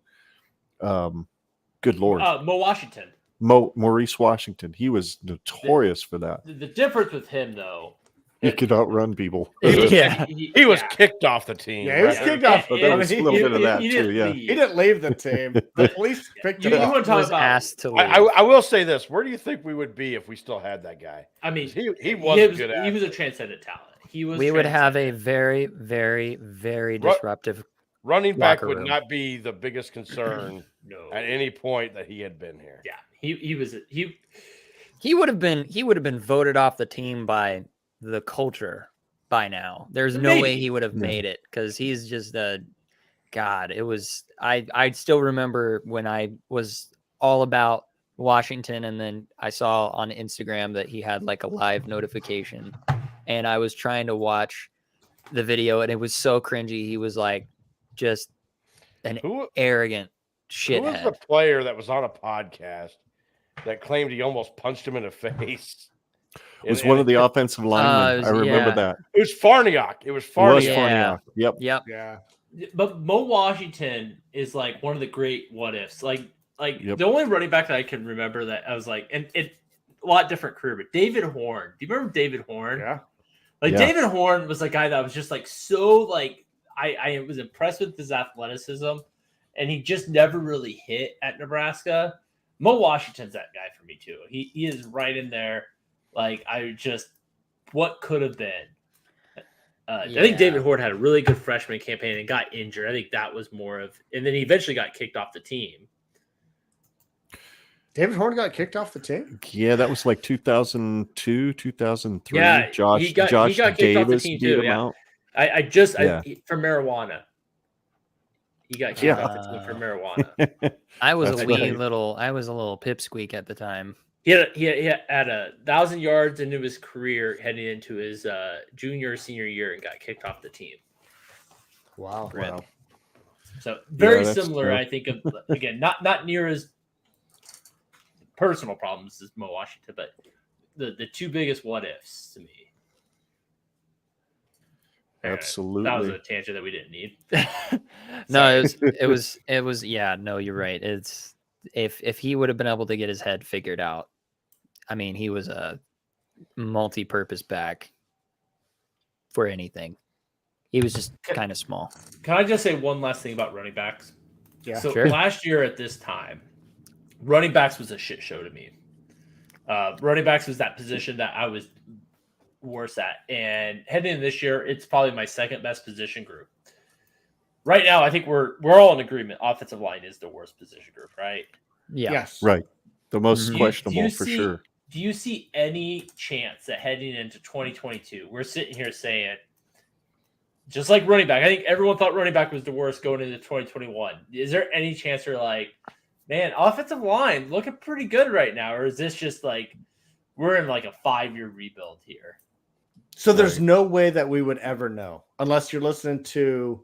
Good Lord. Maurice Washington. He was notorious for that. The difference with him, though, He could outrun people. Yeah. He was kicked off the team. Yeah, he was right? kicked off. But there was a little bit of that too, yeah. He didn't leave the team. The police picked him You up. want to talk was about? asked to leave. I will say this: where do you think we would be if we still had that guy? I mean, 'Cause he was a good He was a athlete. transcendent talent. He was. We would have a transcendent. very, very, very Ru- disruptive. Running back locker would room. not be the biggest concern No. at any point that he had been here. Yeah, he was He would have been voted off the team by the culture by now. There's no way Maybe. he would have Yeah. made it because he's just a god. It was I still remember when I was all about Washington, and then I saw on Instagram that he had like a live notification, and I was trying to watch the video, and it was so cringy. He was like just an Who arrogant Who was the shithead. player that was on a podcast that claimed he almost punched him in the face? It was one of the offensive linemen. it I was- remember yeah. that. It was Farniok. It was It was Farniok. Yeah. Farniok. Yep. Yep. Yeah. But Mo Washington is like one of the great what ifs. Like Yep. the only running back that I can remember that I was like, and it a lot different career, but David Horn. Do you remember David Horn? Yeah. Like Yeah. David Horn was a guy that was just like so like I was impressed with his athleticism, and he just never really hit at Nebraska. Mo Washington's that guy for me too. He is right in there. Like what could have been. I think Yeah. David Horn had a really good freshman campaign and got injured. I think that was more of, and then he eventually got kicked off the team. David Horn got kicked off the team. Yeah, that was like 2002, 2003. Yeah, Josh he got Josh kicked off the Davis team beat too, him yeah. out. For marijuana. He got kicked off the team for marijuana. I was That's a wee right. little pipsqueak at the time. He had 1,000 yards into his career heading into his junior senior year and got kicked off the team. Wow. Rip. So very that's similar, true. I think. Of again, not near as personal problems as Mo Washington, but the two biggest what ifs to me. Anyway, Absolutely. that was a tangent that we didn't need. No, it was yeah, no, you're right. It's if he would have been able to get his head figured out. I mean, he was a multi-purpose back for anything. He was just kind of small. Can I just say one last thing about running backs? Yeah. So Sure. last year at this time, running backs was a shit show to me. Running backs was that position that I was worse at. And heading into this year, it's probably my second best position group. Right now, I think we're all in agreement. Offensive line is the worst position group, right? Yeah. Yes. Right. The most Mhm. questionable for sure. Do you see any chance that heading into 2022, we're sitting here saying, just like running back, I think everyone thought running back was the worst going into 2021. Is there any chance you're like, man, offensive line looking pretty good right now? Or is this just like, we're in like a 5-year rebuild here? So there's no way that we would ever know unless you're listening to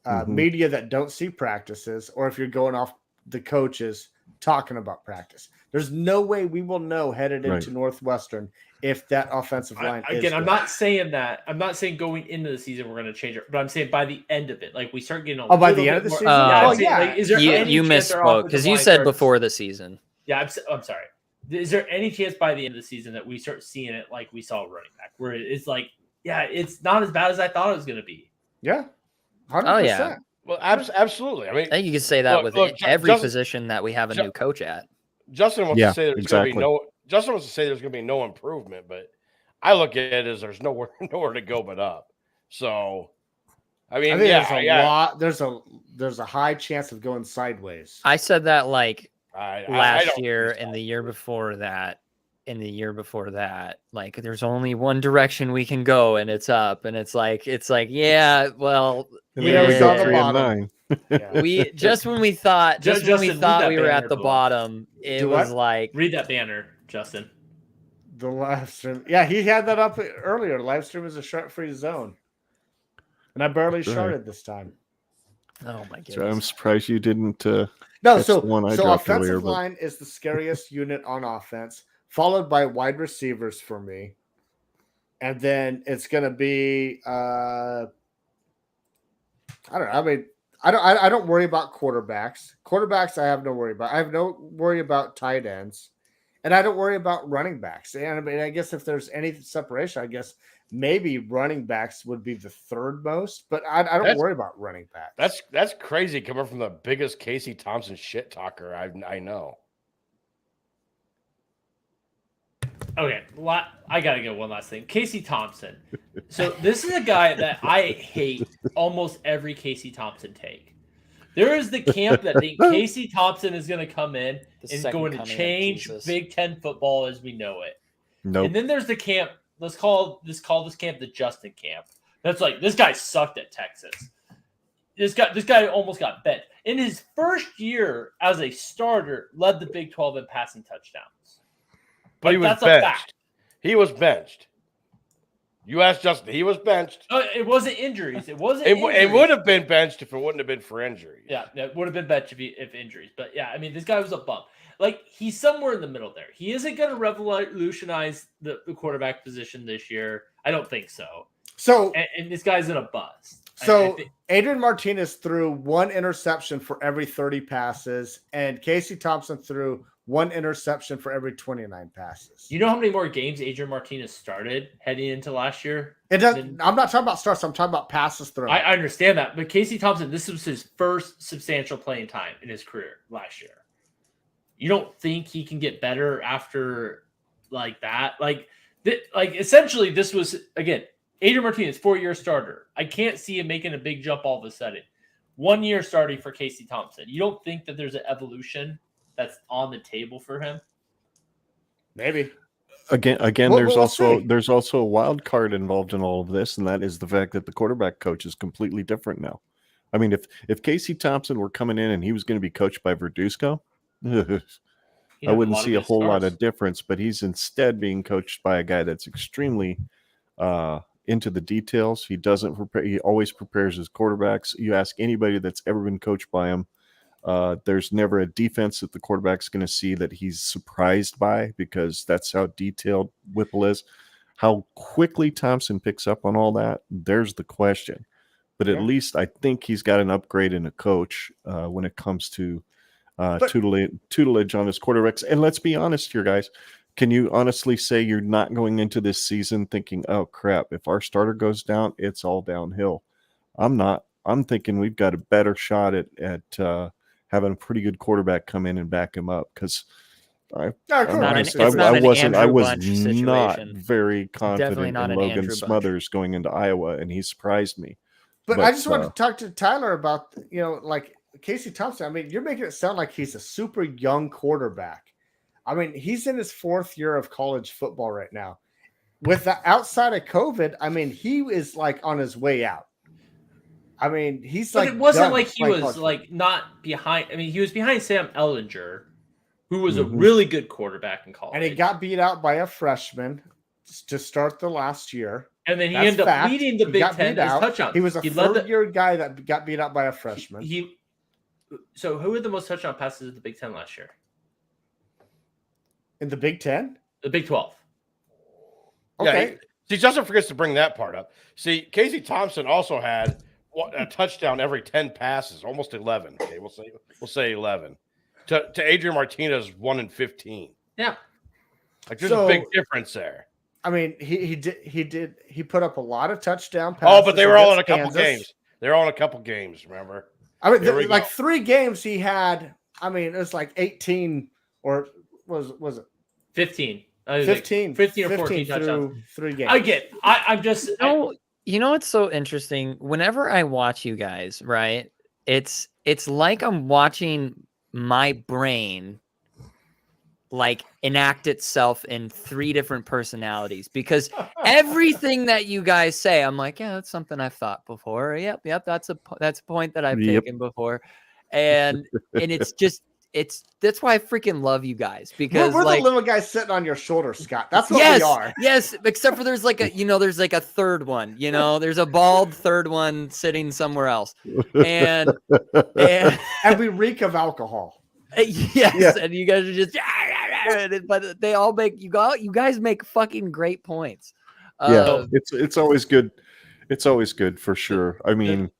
Mhm. media that don't see practices, or if you're going off the coaches talking about practice. There's no way we will know headed Right. into Northwestern if that offensive line is Again, I'm good. not saying that. I'm not saying going into the season we're going to change it, but I'm saying by the end of it, like we start getting a by the little end of bit the more- season? Yeah, Oh, I'm saying, yeah. like, is there any You chance our misspoke offensive because you line said starts- before the season. Yeah, I'm sorry. Is there any chance by the end of the season that we start seeing it like we saw running back, where it's like, yeah, it's not as bad as I thought it was going to be? Yeah. 100%. Oh, yeah. Well, absolutely. I mean, I think you could say that with look, every Justin- position that we have a new coach at. Justin wants Yeah, to say there's exactly. going to be Justin wants to say there's going to be no improvement, but I look at it as there's nowhere to go but up. So, I mean, I think yeah, there's a lot. There's a high chance of going sideways. I said that like I last don't year think so. and the year before that. In the year before that, like there's only one direction we can go, and it's up. And it's like, yeah, well, And We then never we saw go the 3 and bottom. 9. Yeah. we just when we thought Justin, we read thought that we were banner, at the please. bottom, it Do was what? like Read that banner, Justin. The live stream. Yeah, he had that up earlier. Live stream is a short-free zone. And I barely Sure. shorted this time. oh my So I'm goodness. surprised you didn't. No, That's so the one I so dropped offensive earlier, but- line is the scariest unit on offense, followed by wide receivers for me. And then it's gonna be I don't know. I mean, I don't worry about quarterbacks. Quarterbacks I have no worry about. I have no worry about tight ends. And I don't worry about running backs. And I mean, I guess if there's any separation, I guess maybe running backs would be the third most, but I don't worry about running backs. That's crazy coming from the biggest Casey Thompson shit talker I know. Okay, I gotta get one last thing. Casey Thompson. So this is a guy that I hate almost every Casey Thompson take. There is the camp that think Casey Thompson is going to come in and going to change Big Ten football as we know it. Nope. And then there's the camp. Let's call this camp the Justin camp. That's like, this guy sucked at Texas. This guy almost got benched. In his first year as a starter, led the Big 12 in passing touchdowns. But he was benched. He was benched. You asked Justin. He was benched. It wasn't injuries. It would have been benched if it wouldn't have been for injuries. Yeah, it would have been benched if injuries. But yeah, I mean, this guy was a bum. Like, he's somewhere in the middle there. He isn't going to revolutionize the quarterback position this year. I don't think so. And this guy's in a buzz. So Adrian Martinez threw 1 interception for every 30 passes, and Casey Thompson threw 1 interception for every 29 passes. You know how many more games Adrian Martinez started heading into last year? I'm not talking about starts. I'm talking about passes thrown. I understand that. But Casey Thompson, this was his first substantial playing time in his career last year. You don't think he can get better after like that? Essentially, this was, again, Adrian Martinez, 4-year starter. I can't see him making a big jump all of a sudden. 1 year starting for Casey Thompson. You don't think that there's an evolution that's on the table for him? Maybe. Again, there's also a wild card involved in all of this, and that is the fact that the quarterback coach is completely different now. I mean, if Casey Thompson were coming in and he was going to be coached by Verduzco, I wouldn't see a whole lot of difference. But he's instead being coached by a guy that's extremely into the details. He doesn't prepare. He always prepares his quarterbacks. You ask anybody that's ever been coached by him, there's never a defense that the quarterback's going to see that he's surprised by, because that's how detailed Whipple is. How quickly Thompson picks up on all that, there's the question. But at least I think he's got an upgrade in a coach when it comes to tutelage on his quarterbacks. And let's be honest here, guys. Can you honestly say you're not going into this season thinking, oh, crap, if our starter goes down, it's all downhill? I'm not. I'm thinking we've got a better shot at having a pretty good quarterback come in and back him up, because I was not very confident in Logan Smothers going into Iowa, and he surprised me. But I just wanted to talk to Tyler about, like Casey Thompson. I mean, you're making it sound like he's a super young quarterback. I mean, he's in his 4th year of college football right now. With the outside of COVID, I mean, he is like on his way out. I mean, but it wasn't like he was like not behind. I mean, he was behind Sam Ehlinger, who was a really good quarterback in college. And he got beat out by a freshman to start the last year. And then he ended up leading the Big Ten as touchdowns. He was a 3rd-year guy that got beat out by a freshman. So who had the most touchdown passes in the Big Ten last year? In the Big Ten? The Big 12. Okay. Yeah, see, Justin forgets to bring that part up. See, Casey Thompson also had a touchdown every 10 passes, almost 11. Okay, we'll say 11. To Adrian Martinez, 1 in 15. Yeah. Like, there's a big difference there. I mean, he put up a lot of touchdown passes. Oh, but they were all in a couple games. They're all in a couple games, remember? I mean, like 3 games he had. I mean, it was like 18 or was it 15? 15 or 14 touchdowns. 3 games. Again, I'm just. You know what's so interesting? Whenever I watch you guys, right? It's like I'm watching my brain like enact itself in 3 different personalities, because everything that you guys say, I'm like, yeah, that's something I've thought before. Yep, that's a point that I've taken before, and that's why I freaking love you guys, because we're the little guy sitting on your shoulder, Scott. That's what we are. Yes, except for there's like a there's like a third one. There's a bald third one sitting somewhere else, and we reek of alcohol. Yes, and you guys are just, but they all make you guys make fucking great points. It's always good. It's always good for sure. I mean,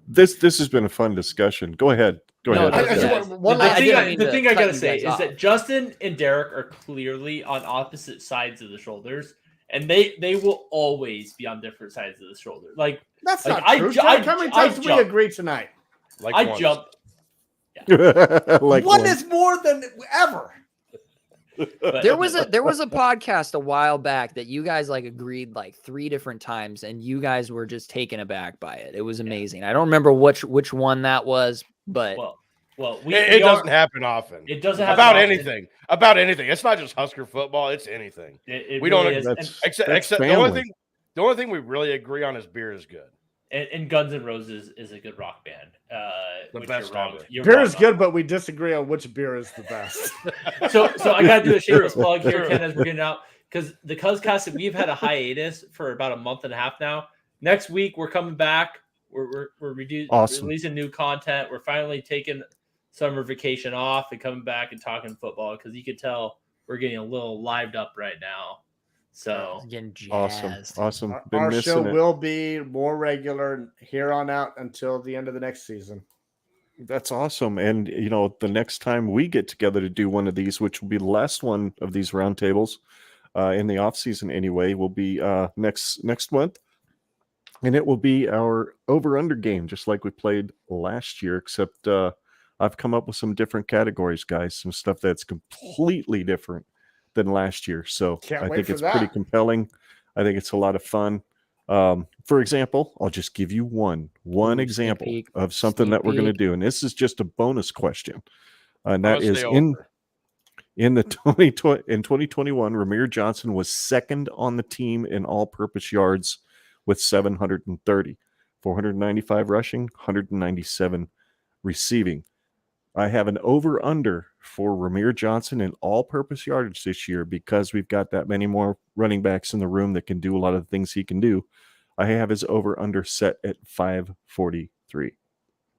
this has been a fun discussion. Go ahead. Go No, ahead. no, I- guys. one I last didn't thing. mean The to thing I cut gotta you say guys is that off. Justin and Derek are clearly on opposite sides of the shoulders, and they will always be on different sides of the shoulder. Like That's Like, not I true. ju- Derek, I- how many I times do we jump. agree tonight? Like I once. jump. Like One one. is more than ever. But There was a podcast a while back that you guys like agreed like 3 different times, and you guys were just taken aback by it. It was amazing. I don't remember which one that was, but well, It doesn't happen often. It doesn't happen About often. anything. About anything. It's not just Husker football. It's anything. It We really don't- is. That's, Except that's the family. only thing we really agree on is beer is good. And Guns N' Roses is a good rock band. The which best you're wrong. ever. You're Beer wrong is on. good, but we disagree on which beer is the best. So I gotta do a shameless True. plug here, True. Ken, as we're getting out, because the Cuz Cast, we've had a hiatus for about a month and a half now. Next week we're coming back. We're Awesome. releasing new content. We're finally taking summer vacation off and coming back and talking football, because you could tell we're getting a little lived up right now. So getting awesome. jazzed. Awesome. Our, Been our show missing it. will be more regular here on out until the end of the next season. That's awesome. And, you know, the next time we get together to do one of these, which will be the last one of these roundtables in the off season anyway, will be next month. And it will be our over-under game, just like we played last year, except I've come up with some different categories, guys, some stuff that's completely different than last year. So Can't I wait think for it's pretty that. compelling. I think it's a lot of fun. For example, I'll just give you one Ooh, example sneak peek. of something Sneak that we're going to peek. do. And this is just a bonus question. And I'm that gonna is stay in over. the 2021, Romero Johnson was second on the team in all-purpose yards with 730, 495 rushing, 197 receiving. I have an over-under for Romero Johnson in all-purpose yardage this year because we've got that many more running backs in the room that can do a lot of the things he can do. I have his over-under set at 543.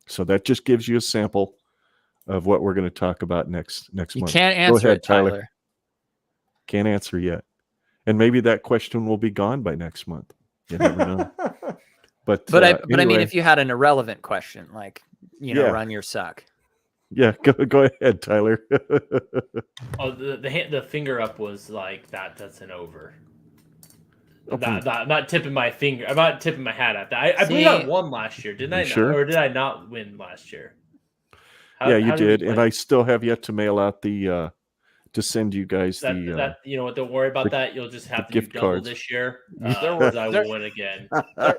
So that just gives you a sample of what we're going to talk about next You month. can't Go answer ahead, it, Tyler. Can't answer yet. And maybe that question will be gone by next month. You never know. But But I mean, anyway, if you had an irrelevant question, like Yeah. run your suck. yeah, go ahead, Tyler. oh, the finger up was like that. That's an over. Oh, I'm not tipping my finger. I'm not tipping my hat at that. I believe I See- won last year, didn't I? You sure? Or did I not win last year? Yeah, you how did, we and play? I still have yet to mail out the to send you guys That, the that you know what? Don't worry about the- that. You'll just have the to do gift double cards. this year. There were- 'Cause I there- will win again.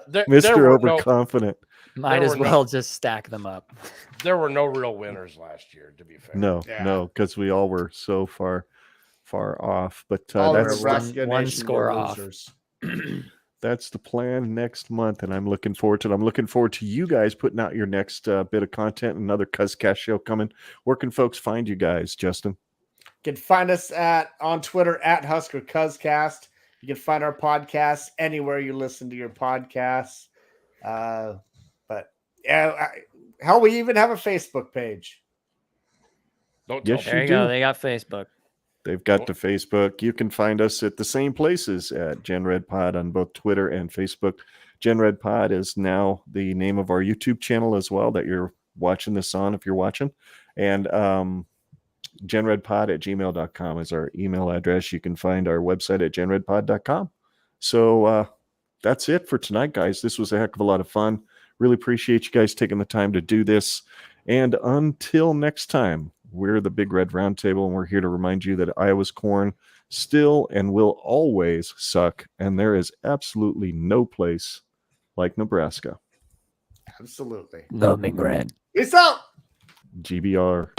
There Mr. were no- Overconfident. Might There as were no- well just stack them up. there were no real winners last year, to be fair. No, Yeah. no, because we all were so far off. But All that's Nebraska. Nebraska one Nation, score you're off. losers. that's the plan next month, and I'm looking forward to it. I'm looking forward to you guys putting out your next bit of content. Another Cuz Cast show coming. Where can folks find you guys, Justin? You can find us on Twitter at Husker Cuz Cast. You can find our podcast anywhere you listen to your podcasts. But yeah, hell, we even have a Facebook page. Don't tell Yes, me. There you do. go. They got Facebook. They've got the Facebook. You can find us at the same places at Gen Red Pod on both Twitter and Facebook. Gen Red Pod is now the name of our YouTube channel as well that you're watching this on if you're watching. And genredpod@gmail.com is our email address. You can find our website at genredpod.com. So that's it for tonight, guys. This was a heck of a lot of fun. Really appreciate you guys taking the time to do this. And until next time, we're the Big Red Roundtable, and we're here to remind you that Iowa's corn still and will always suck, and there is absolutely no place like Nebraska. Absolutely. The Big Red. Peace out. GBR.